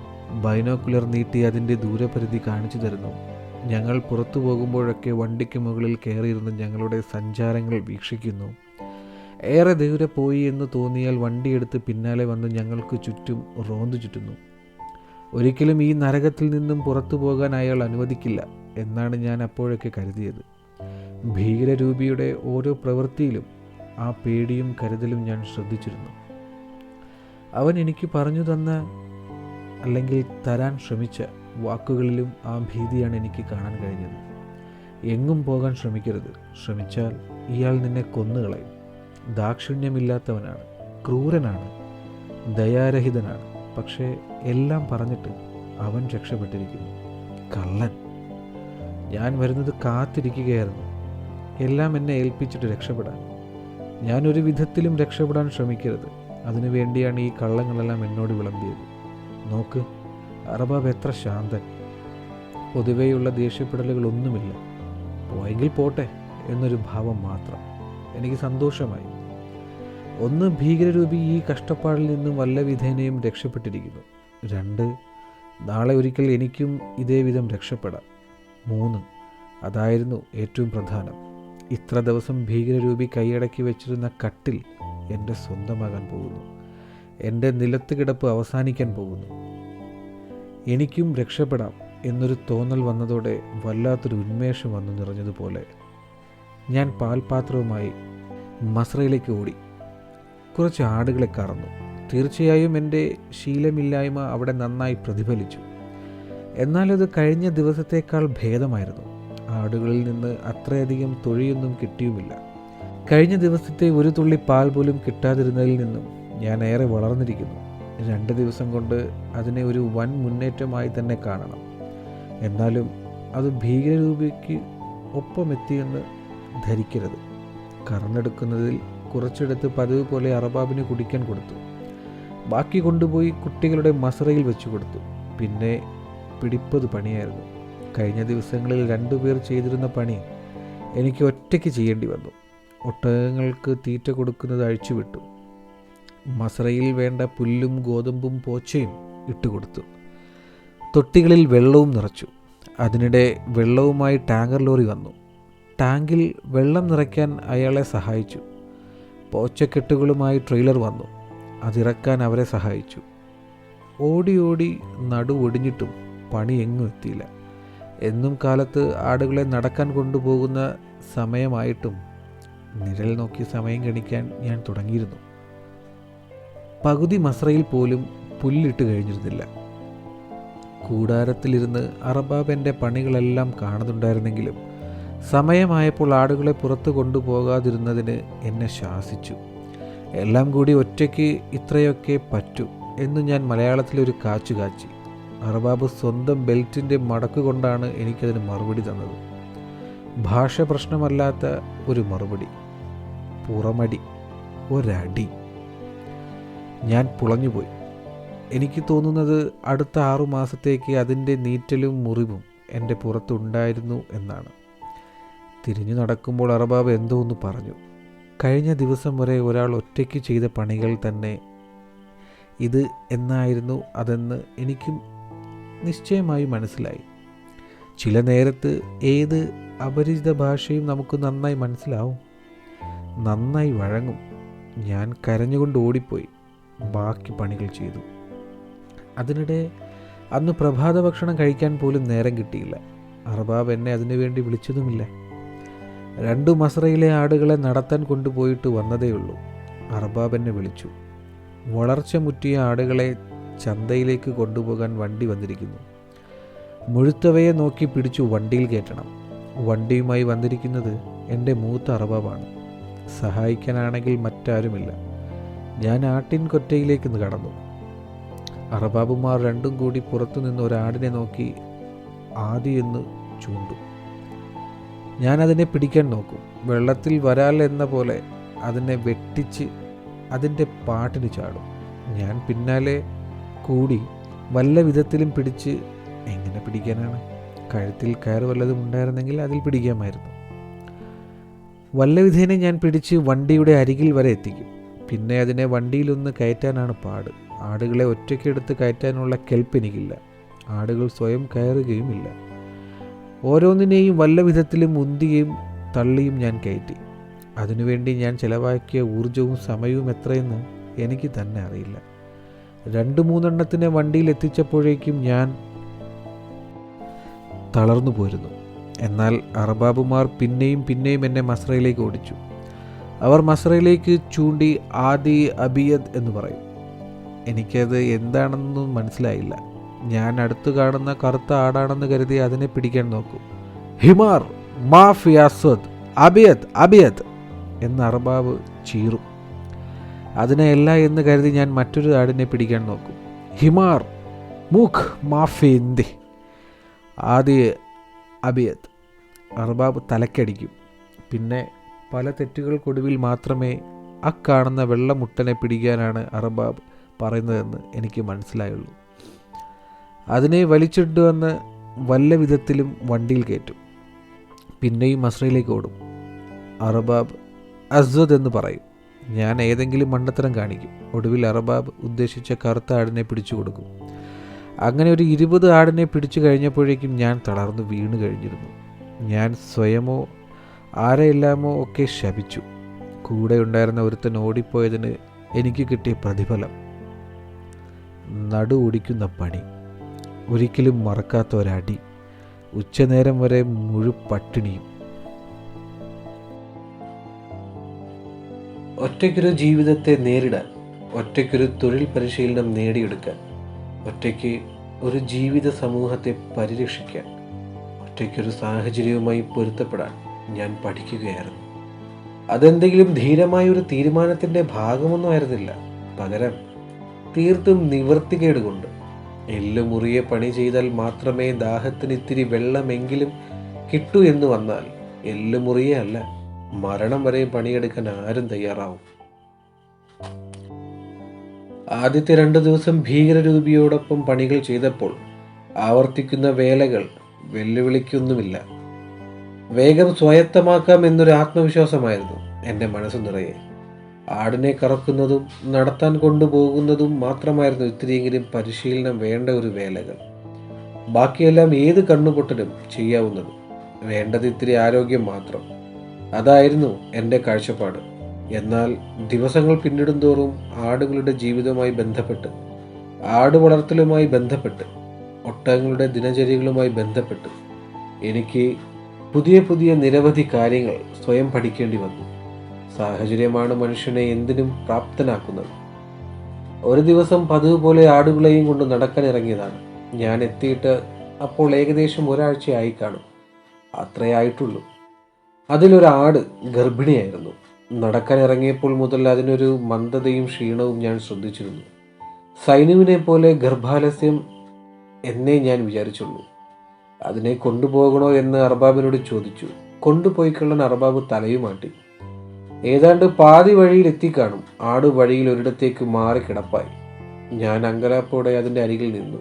ബൈനോക്കുലർ നീട്ടി അതിൻ്റെ ദൂരപരിധി കാണിച്ചു തരുന്നു. ഞങ്ങൾ പുറത്തു പോകുമ്പോഴൊക്കെ വണ്ടിക്ക് മുകളിൽ കയറിയിരുന്ന് ഞങ്ങളുടെ സഞ്ചാരങ്ങൾ വീക്ഷിക്കുന്നു. ഏറെ ദൂരെ പോയി എന്ന് തോന്നിയാൽ വണ്ടിയെടുത്ത് പിന്നാലെ വന്ന് ഞങ്ങൾക്ക് ചുറ്റും റോന്തു ചുറ്റുന്നു. ഒരിക്കലും ഈ നരകത്തിൽ നിന്നും പുറത്തു പോകാൻ അയാൾ അനുവദിക്കില്ല എന്നാണ് ഞാൻ അപ്പോഴൊക്കെ കരുതിയത്. ഭീകരരൂപിയുടെ ഓരോ പ്രവൃത്തിയിലും ആ പേടിയും കരുതലും ഞാൻ ശ്രദ്ധിച്ചിരുന്നു. അവൻ എനിക്ക് പറഞ്ഞു തന്ന അല്ലെങ്കിൽ തരാൻ ശ്രമിച്ച വാക്കുകളിലും ആ ഭീതിയാണ് എനിക്ക് കാണാൻ കഴിഞ്ഞത്. എങ്ങും പോകാൻ ശ്രമിക്കരുത്, ശ്രമിച്ചാൽ ഇയാൾ നിന്നെ കൊന്നുകളയും. ദാക്ഷിണ്യമില്ലാത്തവനാണ്, ക്രൂരനാണ്, ദയാരഹിതനാണ്. പക്ഷേ എല്ലാം പറഞ്ഞിട്ട് അവൻ രക്ഷപ്പെട്ടിരിക്കുന്നു. കള്ളൻ. ഞാൻ വരുന്നത് കാത്തിരിക്കുകയായിരുന്നു, എല്ലാം എന്നെ ഏൽപ്പിച്ചിട്ട് രക്ഷപ്പെടാൻ. ഞാനൊരു വിധത്തിലും രക്ഷപ്പെടാൻ ശ്രമിക്കരുത്. അതിനുവേണ്ടിയാണ് ഈ കള്ളങ്ങളെല്ലാം എന്നോട് വിളമ്പിയത്. നോക്ക്, അറബാബ് എത്ര ശാന്തൻ. പൊതുവെയുള്ള ദേഷ്യപ്പെടലുകളൊന്നുമില്ല. പോയെങ്കിൽ പോട്ടെ എന്നൊരു ഭാവം മാത്രം. എനിക്ക് സന്തോഷമായി. 1, ഭീകരരൂപി ഈ കഷ്ടപ്പാടിൽ നിന്നും വല്ല വിധേനയും രക്ഷപ്പെട്ടിരിക്കുന്നു. 2, നാളെ ഒരിക്കൽ എനിക്കും ഇതേ വിധം രക്ഷപ്പെടാം. 3, അതായിരുന്നു ഏറ്റവും പ്രധാനം. ഇത്ര ദിവസം ഭീകരരൂപി കൈയടക്കി വെച്ചിരുന്ന കട്ടിൽ എൻ്റെ സ്വന്തമാകാൻ പോകുന്നു. എൻ്റെ നിലത്ത് കിടപ്പ് അവസാനിക്കാൻ പോകുന്നു. എനിക്കും രക്ഷപ്പെടാം എന്നൊരു തോന്നൽ വന്നതോടെ വല്ലാത്തൊരു ഉന്മേഷം വന്നു നിറഞ്ഞതുപോലെ ഞാൻ പാൽപാത്രവുമായി മസ്രയിലേക്ക് ഓടി. കുറച്ച് ആടുകളെ കറന്നു. തീർച്ചയായും എൻ്റെ ശീലമില്ലായ്മ അവിടെ നന്നായി പ്രതിഫലിച്ചു. എന്നാലത് കഴിഞ്ഞ ദിവസത്തേക്കാൾ ഭേദമായിരുന്നു. ആടുകളിൽ നിന്ന് അത്രയധികം തൊഴിയൊന്നും കിട്ടിയുമില്ല. കഴിഞ്ഞ ദിവസത്തെ ഒരു തുള്ളി പാൽ പോലും കിട്ടാതിരുന്നതിൽ നിന്നും ഞാൻ ഏറെ വളർന്നിരിക്കുന്നു. 2 ദിവസം കൊണ്ട് അതിനെ ഒരു വൻ മുന്നേറ്റമായി തന്നെ കാണണം. എന്നാലും അത് ഭീകരരൂപിക്ക് ഒപ്പമെത്തിയെന്ന് ധരിക്കരുത്. കറന്നെടുക്കുന്നതിൽ കുറച്ചെടുത്ത് പതിവ് പോലെ അറബാബിന് കുടിക്കാൻ കൊടുത്തു. ബാക്കി കൊണ്ടുപോയി കുട്ടികളുടെ മസറയിൽ വെച്ചു കൊടുത്തു. പിന്നെ പിടിപ്പത് പണിയായിരുന്നു. കഴിഞ്ഞ ദിവസങ്ങളിൽ 2 പേർ ചെയ്തിരുന്ന പണി എനിക്ക് ഒറ്റയ്ക്ക് ചെയ്യേണ്ടി വന്നു. ഒട്ടകങ്ങൾക്ക് തീറ്റ കൊടുക്കുന്നത് അഴിച്ചുവിട്ടു. മസറയിൽ വേണ്ട പുല്ലും ഗോതമ്പും പോച്ചയും ഇട്ടുകൊടുത്തു. തൊട്ടികളിൽ വെള്ളവും നിറച്ചു. അതിനിടെ വെള്ളവുമായി ടാങ്കർ ലോറി വന്നു. ടാങ്കിൽ വെള്ളം നിറയ്ക്കാൻ അയാളെ സഹായിച്ചു. പോച്ചക്കെട്ടുകളുമായി ട്രെയിലർ വന്നു. അതിറക്കാൻ അവരെ സഹായിച്ചു. ഓടി ഓടി നടുവൊടിഞ്ഞിട്ടും പണി എങ്ങും എത്തിയില്ല. എന്നും കാലത്ത് ആടുകളെ നടക്കാൻ കൊണ്ടുപോകുന്ന സമയമായിട്ടും നിഴൽ നോക്കി സമയം ഗണിക്കാൻ ഞാൻ തുടങ്ങിയിരുന്നു. പകുതി മസ്രയിൽ പോലും പുല്ലിട്ട് കഴിഞ്ഞിരുന്നില്ല. കൂടാരത്തിലിരുന്ന് അറബാബ് എൻ്റെ പണികളെല്ലാം കാണുന്നുണ്ടായിരുന്നെങ്കിലും സമയമായപ്പോൾ ആടുകളെ പുറത്തു കൊണ്ടുപോകാതിരുന്നതിന് എന്നെ ശാസിച്ചു. എല്ലാം കൂടി ഒറ്റയ്ക്ക് ഇത്രയൊക്കെ പറ്റൂ എന്ന് ഞാൻ മലയാളത്തിലൊരു കാച്ചു കാച്ചി. അറബാബ് സ്വന്തം ബെൽറ്റിൻ്റെ മടക്ക് കൊണ്ടാണ് എനിക്കതിന് മറുപടി തന്നത്. ഭാഷ പ്രശ്നമല്ലാത്ത ഒരു മറുപടി, പുറമടി, ഒരടി. ഞാൻ പുളഞ്ഞുപോയി. എനിക്ക് തോന്നുന്നത് അടുത്ത 6 മാസത്തേക്ക് അതിൻ്റെ നീറ്റലും മുറിവും എൻ്റെ പുറത്തുണ്ടായിരുന്നു എന്നാണ്. തിരിഞ്ഞു നടക്കുമ്പോൾ അറബാബ് എന്തോ ഒന്ന് പറഞ്ഞു. കഴിഞ്ഞ ദിവസം വരെ ഒരാൾ ഒറ്റയ്ക്ക് ചെയ്ത പണികൾ തന്നെ ഇത് എന്നായിരുന്നു അതെന്ന് എനിക്കും നിശ്ചയമായി മനസ്സിലായി. ചില നേരത്ത് ഏത് അപരിചിത ഭാഷയും നമുക്ക് നന്നായി മനസ്സിലാവും, നന്നായി വഴങ്ങും. ഞാൻ കരഞ്ഞുകൊണ്ട് ഓടിപ്പോയി ബാക്കി പണികൾ ചെയ്തു. അതിനിടെ അന്ന് പ്രഭാത ഭക്ഷണം കഴിക്കാൻ പോലും നേരം കിട്ടിയില്ല. അറബാബ് എന്നെ അതിനുവേണ്ടി വിളിച്ചതുമില്ല. 2 മസ്രയിലെ ആടുകളെ നടത്താൻ കൊണ്ടുപോയിട്ട് വന്നതേയുള്ളൂ. അറബാബ് എന്നെ വിളിച്ചു. വളർച്ച മുറ്റിയ ആടുകളെ ചന്തയിലേക്ക് കൊണ്ടുപോകാൻ വണ്ടി വന്നിരിക്കുന്നു. മുഴുത്തവയെ നോക്കി പിടിച്ചു വണ്ടിയിൽ കയറ്റണം. വണ്ടിയുമായി വന്നിരിക്കുന്നത് എൻ്റെ മൂത്ത അറബാബാണ്. സഹായിക്കാനാണെങ്കിൽ മറ്റാരുമില്ല. ഞാൻ ആട്ടിൻ കൊറ്റയിലേക്ക് കടന്നു. അറബാബുമാർ 2 കൂടി പുറത്തുനിന്ന് ഒരാടിനെ നോക്കി ആദി എന്ന് ചൂണ്ടും. ഞാനതിനെ പിടിക്കാൻ നോക്കും. വെള്ളത്തിൽ വരാൽ എന്ന പോലെ അതിനെ വെട്ടിച്ച് അതിൻ്റെ പാട്ടിന് ചാടും. ഞാൻ പിന്നാലെ കൂടി വല്ല വിധത്തിലും പിടിച്ച്. എങ്ങനെ പിടിക്കാനാണ്? കഴുത്തിൽ കയറ് വല്ലതും ഉണ്ടായിരുന്നെങ്കിൽ അതിൽ പിടിക്കാമായിരുന്നു. വല്ല വിധേനെ ഞാൻ പിടിച്ച് വണ്ടിയുടെ അരികിൽ വരെ എത്തിക്കും. പിന്നെ അതിനെ വണ്ടിയിലൊന്ന് കയറ്റാനാണ് പാട്. ആടുകളെ ഒറ്റയ്ക്കെടുത്ത് കയറ്റാനുള്ള കെൽപ്പ് എനിക്കില്ല. ആടുകൾ സ്വയം കയറുകയുമില്ല. ഓരോന്നിനെയും വല്ല വിധത്തിലും ഉന്തിയും തള്ളിയും ഞാൻ കയറ്റി. അതിനുവേണ്ടി ഞാൻ ചിലവാക്കിയ ഊർജവും സമയവും എത്രയെന്ന് എനിക്ക് തന്നെ അറിയില്ല. 2-3 എണ്ണത്തിനെ വണ്ടിയിൽ എത്തിച്ചപ്പോഴേക്കും ഞാൻ തളർന്നു പോരുന്നു. എന്നാൽ അറബാബുമാർ പിന്നെയും പിന്നെയും എന്നെ മസ്രയിലേക്ക് ഓടിച്ചു. അവർ മസ്രയിലേക്ക് ചൂണ്ടി ആദി അബിയദ് എന്ന് പറയും. എനിക്കത് എന്താണെന്നൊന്നും മനസ്സിലായില്ല. ഞാൻ അടുത്ത് കാണുന്ന കറുത്ത ആടാണെന്ന് കരുതി അതിനെ പിടിക്കാൻ നോക്കും. ഹിമാർ, മാഫ് യാസ്വദ്, അബിയദ് അബിയദ് എന്ന് അറബാബ് ചീറും. അതിനെയല്ല എന്ന് കരുതി ഞാൻ മറ്റൊരു ആടിനെ പിടിക്കാൻ നോക്കും. ഹിമാർ, മുഖ് മാഫി ഇന്ദി, ആദി അബിയദ്. അറബാബ് തലക്കടിക്കും. പിന്നെ പല തെറ്റുകൾക്കൊടുവിൽ മാത്രമേ കാണുന്ന വെള്ളമുട്ടനെ പിടിക്കാനാണ് അറബാബ് പറയുന്നതെന്ന് എനിക്ക് മനസ്സിലായുള്ളൂ. അതിനെ വലിച്ചിട്ടുവന്ന് വല്ല വിധത്തിലും വണ്ടിയിൽ കയറ്റും. പിന്നെയും മസ്രയിലേക്ക് ഓടും. അറബാബ് അസ്വദ് എന്ന് പറയും. ഞാൻ ഏതെങ്കിലും മണ്ടത്തരം കാണിക്കും. ഒടുവിൽ അറബാബ് ഉദ്ദേശിച്ച കറുത്ത ആടിനെ പിടിച്ചു കൊടുക്കും. അങ്ങനെ ഒരു 20 ആടിനെ പിടിച്ചു കഴിഞ്ഞപ്പോഴേക്കും ഞാൻ തളർന്നു വീണു കഴിഞ്ഞിരുന്നു. ഞാൻ സ്വയമോ ആരെയെല്ലാമോ ഒക്കെ ശപിച്ചു. കൂടെ ഉണ്ടായിരുന്ന ഒരുത്തൻ ഓടിപ്പോയതിന് എനിക്ക് കിട്ടിയ പ്രതിഫലം, നടു ഒടിക്കുന്ന പണി, ഒരിക്കലും മറക്കാത്ത ഒരടി, ഉച്ചനേരം വരെ മുഴുപട്ടിണിയും. ഒറ്റയ്ക്കൊരു ജീവിതത്തെ നേരിടാൻ, ഒറ്റയ്ക്കൊരു തൊഴിൽ പരിശീലനം നേടിയെടുക്കാൻ, ഒറ്റയ്ക്ക് ഒരു ജീവിത സമൂഹത്തെ പരിരക്ഷിക്കാൻ, ഒറ്റയ്ക്കൊരു സാഹചര്യവുമായി പൊരുത്തപ്പെടാൻ ഞാൻ പഠിക്കുകയായിരുന്നു. അതെന്തെങ്കിലും ധീരമായ ഒരു തീരുമാനത്തിൻ്റെ ഭാഗമൊന്നും ആയിരുന്നില്ല. പകരം തീർത്തും നിവൃത്തികേട് കൊണ്ട്. എല്ലുമുറിയെ പണി ചെയ്താൽ മാത്രമേ ദാഹത്തിന് ഇത്തിരി വെള്ളമെങ്കിലും കിട്ടൂ എന്ന് വന്നാൽ എല്ലുമുറിയെ അല്ല, മരണം വരെ പണിയെടുക്കാൻ ആരും തയ്യാറാവും. ആദ്യത്തെ 2 ദിവസം ഭീകരരൂപിയോടൊപ്പം പണികൾ ചെയ്തപ്പോൾ ആവർത്തിക്കുന്ന വേലകൾ വെല്ലുവിളിക്കൊന്നുമില്ല. വേഗം സ്വായത്തമാക്കാം എന്നൊരു ആത്മവിശ്വാസമായിരുന്നു എൻ്റെ മനസ്സ് നിറയെ. ആടിനെ കറക്കുന്നതും നടത്താൻ കൊണ്ടുപോകുന്നതും മാത്രമായിരുന്നു ഇത്തിരിയെങ്കിലും പരിശീലനം വേണ്ട ഒരു വേലകൾ. ബാക്കിയെല്ലാം ഏത് കണ്ണുപൊട്ടലും ചെയ്യാവുന്നത്. വേണ്ടത് ഇത്തിരി ആരോഗ്യം മാത്രം. അതായിരുന്നു എൻ്റെ കാഴ്ചപ്പാട്. എന്നാൽ ദിവസങ്ങൾ പിന്നിടുന്തോറും ആടുകളുടെ ജീവിതവുമായി ബന്ധപ്പെട്ട്, ആട് വളർത്തലുമായി ബന്ധപ്പെട്ട്, ഒട്ടകങ്ങളുടെ ദിനചര്യകളുമായി ബന്ധപ്പെട്ട് എനിക്ക് പുതിയ പുതിയ നിരവധി കാര്യങ്ങൾ സ്വയം പഠിക്കേണ്ടി വന്നു. സാഹചര്യമാണ് മനുഷ്യനെ എന്തിനും പ്രാപ്തനാക്കുന്നത്. ഒരു ദിവസം പതിവ് പോലെ ആടുകളെയും കൊണ്ട് നടക്കാൻ ഇറങ്ങിയതാണ്. ഞാൻ എത്തിയിട്ട് അപ്പോൾ ഏകദേശം ഒരാഴ്ചയായി കാണും. അത്രേ ആയിട്ടുള്ളൂ. അതിലൊരാട് ഗർഭിണിയായിരുന്നു. നടക്കാൻ ഇറങ്ങിയപ്പോൾ മുതൽ അതിനൊരു മന്ദതയും ക്ഷീണവും ഞാൻ ശ്രദ്ധിച്ചിരുന്നു. സൈനുവിനെ പോലെ ഗർഭാലസ്യം എന്നേ ഞാൻ വിചാരിച്ചുള്ളൂ. അതിനെ കൊണ്ടുപോകണോ എന്ന് അർബാബിനോട് ചോദിച്ചു. കൊണ്ടുപോയിക്കൊള്ളാൻ അർബാബ് തലയുമാട്ടി. ഏതാണ്ട് പാതി വഴിയിൽ എത്തിക്കാണും. ആട് വഴിയിൽ ഒരിടത്തേക്ക് മാറി കിടപ്പായി. ഞാൻ അങ്കലാപ്പോടെ അതിൻ്റെ അരികിൽ നിന്നു.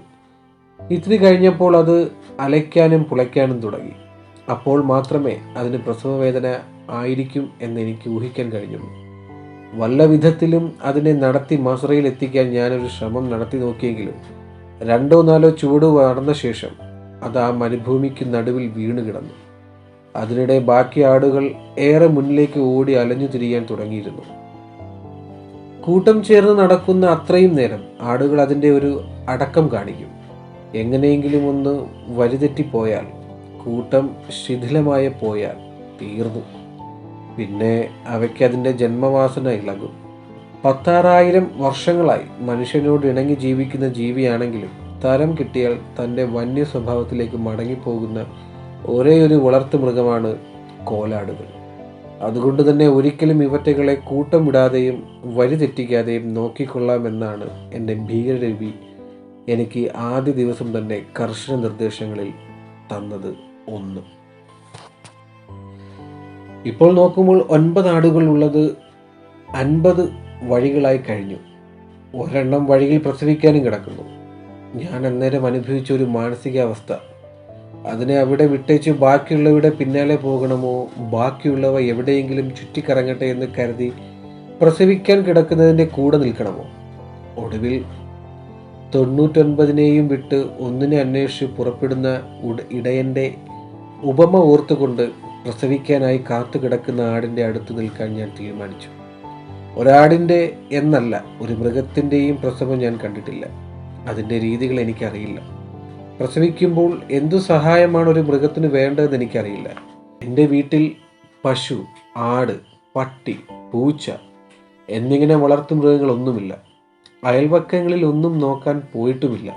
ഇത്തിരി കഴിഞ്ഞപ്പോൾ അത് അലയ്ക്കാനും പുളയ്ക്കാനും തുടങ്ങി. അപ്പോൾ മാത്രമേ അതിന് പ്രസവവേദന ആയിരിക്കും എന്നെനിക്ക് ഊഹിക്കാൻ കഴിഞ്ഞുള്ളൂ. വല്ല വിധത്തിലും അതിനെ നടത്തി മസ്രയിൽ എത്തിക്കാൻ ഞാനൊരു ശ്രമം നടത്തി നോക്കിയെങ്കിലും 2-4 ചുവട് നടന്ന ശേഷം അത് ആ മരുഭൂമിക്ക് നടുവിൽ വീണ് കിടന്നു. അതിനിടെ ബാക്കി ആടുകൾ ഏറെ മുന്നിലേക്ക് ഓടി അലഞ്ഞു തിരിയാൻ തുടങ്ങിയിരുന്നു. കൂട്ടം ചേർന്ന് നടക്കുന്ന അത്രയും നേരം ആടുകൾ അതിൻ്റെ ഒരു അടക്കം കാണിക്കും. എങ്ങനെയെങ്കിലും ഒന്ന് വഴിതെറ്റിപ്പോയാൽ, കൂട്ടം ശിഥിലമായി പോയാൽ തീർന്നു. പിന്നെ അവയ്ക്ക് അതിൻ്റെ ജന്മവാസന ഇളകും. 16,000 വർഷങ്ങളായി മനുഷ്യനോട് ഇണങ്ങി ജീവിക്കുന്ന ജീവിയാണെങ്കിലും തരം കിട്ടിയാൽ തൻ്റെ വന്യ സ്വഭാവത്തിലേക്ക് മടങ്ങിപ്പോകുന്ന ഒരേയൊരു വളർത്തു മൃഗമാണ് കോലാടുകൾ. അതുകൊണ്ട് തന്നെ ഒരിക്കലും ഇവറ്റകളെ കൂട്ടം വിടാതെയും വഴിതെറ്റിക്കാതെയും നോക്കിക്കൊള്ളാമെന്നാണ് എൻ്റെ ഭീകരരൂപി എനിക്ക് ആദ്യ ദിവസം തന്നെ കർശന നിർദ്ദേശങ്ങളിൽ തന്നത്. 1. ഇപ്പോൾ നോക്കുമ്പോൾ 9 ആടുകൾ ഉള്ളത് 50 വഴികളായി കഴിഞ്ഞു. ഒരെണ്ണം വഴിയിൽ പ്രസവിക്കാനും കിടക്കുന്നു. ഞാൻ അന്നേരം അനുഭവിച്ച ഒരു മാനസികാവസ്ഥ. അതിനെ അവിടെ വിട്ടേച്ച് ബാക്കിയുള്ളവയുടെ പിന്നാലെ പോകണമോ, ബാക്കിയുള്ളവ എവിടെയെങ്കിലും ചുറ്റിക്കറങ്ങട്ടെ എന്ന് കരുതി പ്രസവിക്കാൻ കിടക്കുന്നതിൻ്റെ കൂടെ നിൽക്കണമോ? ഒടുവിൽ 99നെയും വിട്ട് ഒന്നിനെ അന്വേഷിച്ച് പുറപ്പെടുന്ന ഇടയൻ്റെ ഉപമ ഓർത്തുകൊണ്ട് പ്രസവിക്കാനായി കാത്തു കിടക്കുന്ന ആടിൻ്റെ അടുത്ത് നിൽക്കാൻ ഞാൻ തീരുമാനിച്ചു. ഒരാടിൻ്റെ എന്നല്ല, ഒരു മൃഗത്തിൻ്റെയും പ്രസവം ഞാൻ കണ്ടിട്ടില്ല. അതിൻ്റെ രീതികൾ എനിക്കറിയില്ല. പ്രസവിക്കുമ്പോൾ എന്തു സഹായമാണ് ഒരു മൃഗത്തിന് വേണ്ടതെന്ന് എനിക്കറിയില്ല. എൻ്റെ വീട്ടിൽ പശു, ആട്, പട്ടി, പൂച്ച എന്നിങ്ങനെ വളർത്തു മൃഗങ്ങളൊന്നുമില്ല. അയൽവക്കങ്ങളിൽ ഒന്നും നോക്കാൻ പോയിട്ടുമില്ല.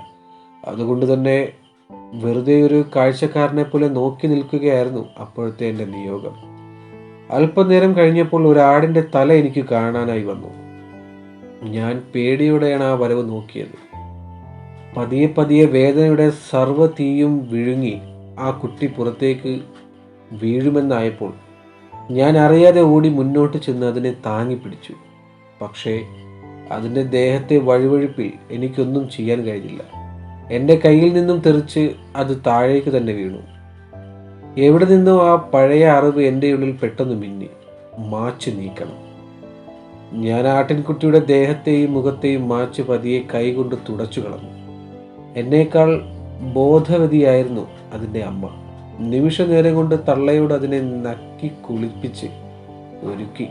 അതുകൊണ്ട് തന്നെ വെറുതെ ഒരു കാഴ്ചക്കാരനെ പോലെ നോക്കി നിൽക്കുകയായിരുന്നു അപ്പോഴത്തെ എൻ്റെ നിയോഗം. അല്പനേരം കഴിഞ്ഞപ്പോൾ ഒരാടിൻ്റെ തല എനിക്ക് കാണാനായി വന്നു. ഞാൻ പേടിയോടെയാണ് ആ വരവ് നോക്കിയത്. പതിയെ പതിയെ വേദനയുടെ സർവ്വ തീയും വിഴുങ്ങി ആ കുട്ടി പുറത്തേക്ക് വീഴുമെന്നായപ്പോൾ ഞാൻ അറിയാതെ ഓടി മുന്നോട്ട് ചെന്ന് അതിനെ താങ്ങി പിടിച്ചു. പക്ഷേ അതിൻ്റെ ദേഹത്തെ വഴുവഴുപ്പിൽ എനിക്കൊന്നും ചെയ്യാൻ കഴിഞ്ഞില്ല. എൻ്റെ കയ്യിൽ നിന്നും തെറിച്ച് അത് താഴേക്ക് തന്നെ വീണു. എവിടെ നിന്നോ ആ പഴയ അറിവ് എൻ്റെ ഉള്ളിൽ പെട്ടെന്ന് മിന്നി. മാച്ച് നീക്കണം. ഞാൻ ആട്ടിൻകുട്ടിയുടെ ദേഹത്തെയും മുഖത്തെയും മാച്ച് പതിയെ കൈകൊണ്ട് തുടച്ചു കളഞ്ഞു. എന്നേക്കാൾ ബോധവതിയായിരുന്നു അതിൻ്റെ അമ്മ. നിമിഷ നേരം കൊണ്ട് തള്ളയോട് അതിനെ നക്കി കുളിപ്പിച്ച് ഒരുക്കി.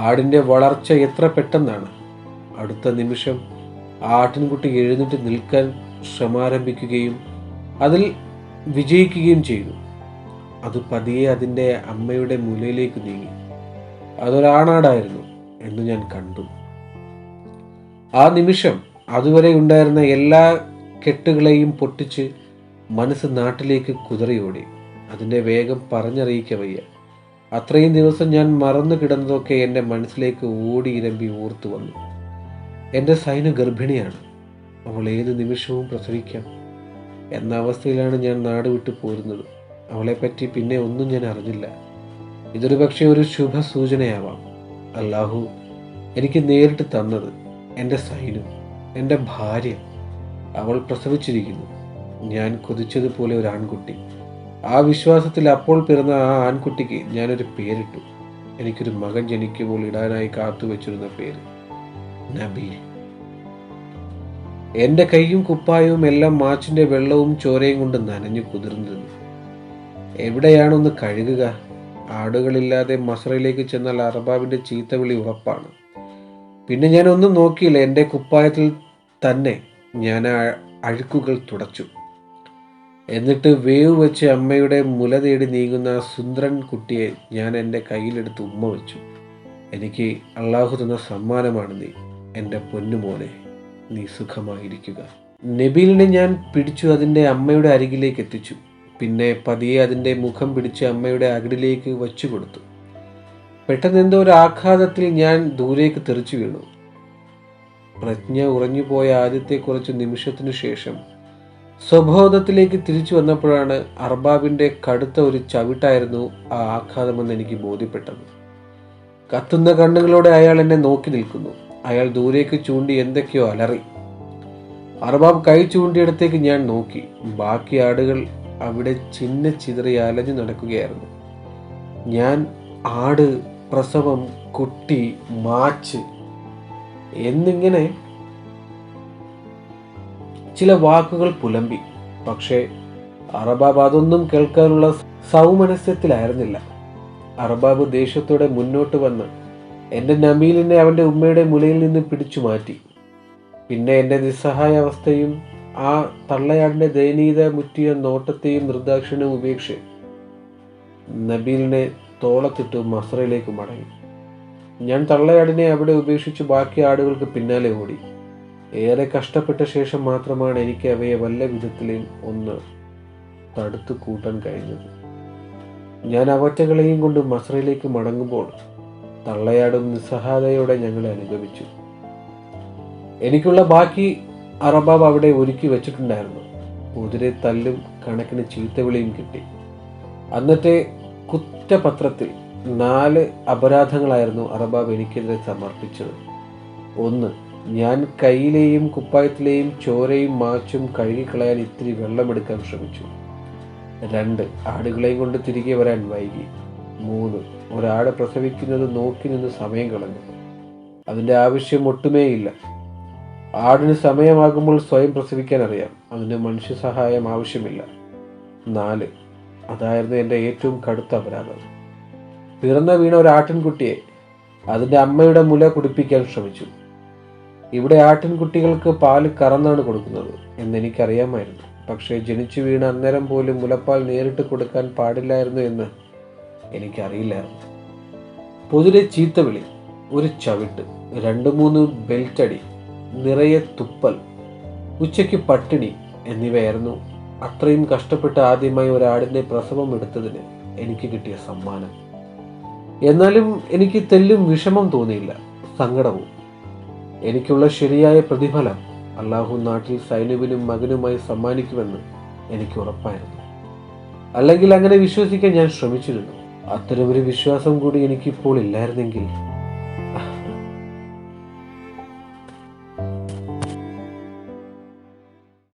ആടിൻ്റെ വളർച്ച എത്ര പെട്ടെന്നാണ്! അടുത്ത നിമിഷം ആട്ടിൻകുട്ടി എഴുന്നേറ്റ് നിൽക്കാൻ ശ്രമാരംഭിക്കുകയും അതിൽ വിജയിക്കുകയും ചെയ്തു. അത് പതിയെ അതിൻ്റെ അമ്മയുടെ മുലയിലേക്ക് നീങ്ങി. അതൊരാണാടായിരുന്നു എന്ന് ഞാൻ കണ്ടു. ആ നിമിഷം അതുവരെ ഉണ്ടായിരുന്ന എല്ലാ കെട്ടുകളെയും പൊട്ടിച്ച് മനസ്സ് നാട്ടിലേക്ക് കുതറിയോടി. അതിൻ്റെ വേഗം പറഞ്ഞറിയിക്ക വയ്യ. അത്രയും ദിവസം ഞാൻ മറന്നു കിടന്നതൊക്കെ എൻ്റെ മനസ്സിലേക്ക് ഓടി ഇരമ്പി ഓർത്തു വന്നു. എൻ്റെ സൈന ഗർഭിണിയാണ്. അവൾ ഏത് നിമിഷവും പ്രസവിക്കാം എന്ന അവസ്ഥയിലാണ് ഞാൻ നാട് വിട്ടു പോരുന്നത്. അവളെപ്പറ്റി പിന്നെ ഒന്നും ഞാൻ അറിഞ്ഞില്ല. ഇതൊരു പക്ഷേ ഒരു ശുഭ സൂചനയാവാം. അല്ലാഹു എനിക്ക് നേരിട്ട് തന്നത് എൻ്റെ സൈനു, എൻ്റെ ഭാര്യ. അവൾ പ്രസവിച്ചിരിക്കുന്നു. ഞാൻ കൊതിച്ചതുപോലെ ഒരു ആൺകുട്ടി. ആ വിശ്വാസത്തിൽ അപ്പോൾ പിറന്ന ആ ആൺകുട്ടിക്ക് ഞാനൊരു പേരിട്ടു. എനിക്കൊരു മകൻ ജനിക്കുമ്പോൾ ഇടാനായി കാത്തു വെച്ചിരുന്ന പേര് നബീൽ. എൻ്റെ കൈയും കുപ്പായവും എല്ലാം മാച്ചിൻ്റെ വെള്ളവും ചോരയും കൊണ്ട് നനഞ്ഞു കുതിർന്നിരുന്നു. എവിടെയാണൊന്ന് കഴുകുക? ആടുകളില്ലാതെ മസറയിലേക്ക് ചെന്നാൽ അർബാബിൻ്റെ ചീത്തവിളി ഉറപ്പാണ്. പിന്നെ ഞാൻ ഒന്നും നോക്കിയില്ല. എൻ്റെ കുപ്പായത്തിൽ തന്നെ ഞാൻ അഴുക്കുകൾ തുടച്ചു. എന്നിട്ട് വേവ് വെച്ച് അമ്മയുടെ മുല തേടി നീങ്ങുന്ന ആ സുന്ദരൻ കുട്ടിയെ ഞാൻ എൻ്റെ കയ്യിലെടുത്ത് ഉമ്മ വെച്ചു. എനിക്ക് അള്ളാഹു തന്ന സമ്മാനമാണ് നീ, എൻ്റെ പൊന്നുമോനെ. നീ സുഖമായിരിക്കുക. നബീലിനെ ഞാൻ പിടിച്ചു അതിൻ്റെ അമ്മയുടെ അരികിലേക്ക് എത്തിച്ചു. പിന്നെ പതിയെ അതിൻ്റെ മുഖം പിടിച്ച് അമ്മയുടെ അകിടിലേക്ക് വച്ചു കൊടുത്തു. പെട്ടെന്ന് എന്തോ ഒരു ആഘാതത്തിൽ ഞാൻ ദൂരേക്ക് തെറിച്ചു വീണു. പ്രജ്ഞ ഉറഞ്ഞുപോയ ആദ്യത്തെ കുറച്ച് നിമിഷത്തിനു ശേഷം സ്വബോധത്തിലേക്ക് തിരിച്ചു വന്നപ്പോഴാണ് അർബാബിൻ്റെ കടുത്ത ഒരു ചവിട്ടായിരുന്നു ആ ആഘാതമെന്ന് എനിക്ക് ബോധ്യപ്പെട്ടത്. കത്തുന്ന കണ്ണുകളോടെ അയാൾ എന്നെ നോക്കി നിൽക്കുന്നു. അയാൾ ദൂരേക്ക് ചൂണ്ടി എന്തൊക്കെയോ അലറി. അർബാബ് കൈ ചൂണ്ടിയിടത്തേക്ക് ഞാൻ നോക്കി. ബാക്കി ആടുകൾ അവിടെ ചിന്ന ചിതറി അലഞ്ഞു നടക്കുകയായിരുന്നു. ഞാൻ ആട്, പ്രസവം, കുട്ടി, മാച്ച് എന്നിങ്ങനെ ചില വാക്കുകൾ പുലമ്പി. പക്ഷേ അർബാബ് അതൊന്നും കേൾക്കാനുള്ള സൗമനസ്യത്തിലായിരുന്നില്ല. അർബാബ് ദേഷ്യത്തോടെ മുന്നോട്ട് വന്ന് എൻ്റെ നബീലിനെ അവൻ്റെ ഉമ്മയുടെ മുലയിൽ നിന്ന് പിടിച്ചു മാറ്റി. പിന്നെ എൻ്റെ നിസ്സഹായ അവസ്ഥയും ആ തള്ളയാടിൻ്റെ ദയനീയത മുറ്റിയ നോട്ടത്തെയും നിർദാക്ഷിണ്യവും ഉപേക്ഷിച്ച് നബീലിനെ തോളത്തിട്ട് മസ്രയിലേക്ക് മടങ്ങി. ഞാൻ തള്ളയാടിനെ അവിടെ ഉപേക്ഷിച്ച് ബാക്കി ആടുകൾക്ക് പിന്നാലെ ഓടി. ഏറെ കഷ്ടപ്പെട്ട ശേഷം മാത്രമാണ് എനിക്ക് അവയെ വല്ല വിധത്തിലും ഒന്ന് തടുത്തു കൂട്ടാൻ കഴിഞ്ഞത്. ഞാൻ അവറ്റകളെയും കൊണ്ട് മസ്രയിലേക്ക് മടങ്ങുമ്പോൾ തള്ളയാടും നിസ്സഹായതയോടെ ഞങ്ങളെ അനുഗമിച്ചു. എനിക്കുള്ള ബാക്കി അർബാബ് അവിടെ ഒരുക്കി വെച്ചിട്ടുണ്ടായിരുന്നു. കുതിരെ തല്ലും കണക്കിന് ചീത്തവിളിയും കിട്ടി. അന്നത്തെ കുറ്റപത്രത്തിൽ 4 അപരാധങ്ങളായിരുന്നു അർബാബ് എനിക്കെതിരെ സമർപ്പിച്ചത്. 1, ഞാൻ കയ്യിലെയും കുപ്പായത്തിലെയും ചോരയും മാച്ചും കഴുകിക്കളയാൻ ഇത്തിരി വെള്ളമെടുക്കാൻ ശ്രമിച്ചു. 2, ആടുകളെയും കൊണ്ട് തിരികെ വരാൻ വൈകി. 3, ഒരാട് പ്രസവിക്കുന്നത് നോക്കി നിന്ന് സമയം കളഞ്ഞു. അതിൻ്റെ ആവശ്യം ഒട്ടുമേയില്ല. ആടിന് സമയമാകുമ്പോൾ സ്വയം പ്രസവിക്കാൻ അറിയാം. അതിന് മനുഷ്യ സഹായം ആവശ്യമില്ല. 4, അതായിരുന്നു എൻ്റെ ഏറ്റവും കടുത്ത അപരാധം. പിറന്ന വീണ ഒരു ആട്ടിൻകുട്ടിയെ അതിൻ്റെ അമ്മയുടെ മുല കുടിപ്പിക്കാൻ ശ്രമിച്ചു. ഇവിടെ ആട്ടിൻകുട്ടികൾക്ക് പാല് കറന്നാണ് കൊടുക്കുന്നത് എന്നെനിക്കറിയാമായിരുന്നു. പക്ഷേ ജനിച്ചു വീണ അന്നേരം പോലും മുലപ്പാൽ നേരിട്ട് കൊടുക്കാൻ പാടില്ലായിരുന്നു എന്ന് എനിക്കറിയില്ലായിരുന്നു. പൊതുവെ ചീത്തവിളി, ഒരു ചവിട്ട്, 2-3 ബെൽറ്റടി, നിറയെ തുപ്പൽ, ഉച്ചയ്ക്ക് പട്ടിണി എന്നിവയായിരുന്നു അത്രയും കഷ്ടപ്പെട്ട് ആദ്യമായി ഒരാടിൻ്റെ പ്രസവം എടുത്തതിന് എനിക്ക് കിട്ടിയ സമ്മാനം. എന്നാലും എനിക്ക് തെല്ലും വിഷമം തോന്നിയില്ല, സങ്കടവും. എനിക്കുള്ള ശരിയായ പ്രതിഫലം അള്ളാഹു നാട്ടിൽ സൈനുവിനും മകനുമായി സമ്മാനിക്കുമെന്ന് എനിക്ക് ഉറപ്പായിരുന്നു. അല്ലെങ്കിൽ അങ്ങനെ വിശ്വസിക്കാൻ ഞാൻ ശ്രമിച്ചിരുന്നു. അത്തരമൊരു വിശ്വാസം കൂടി എനിക്കിപ്പോൾ ഇല്ലായിരുന്നെങ്കിൽ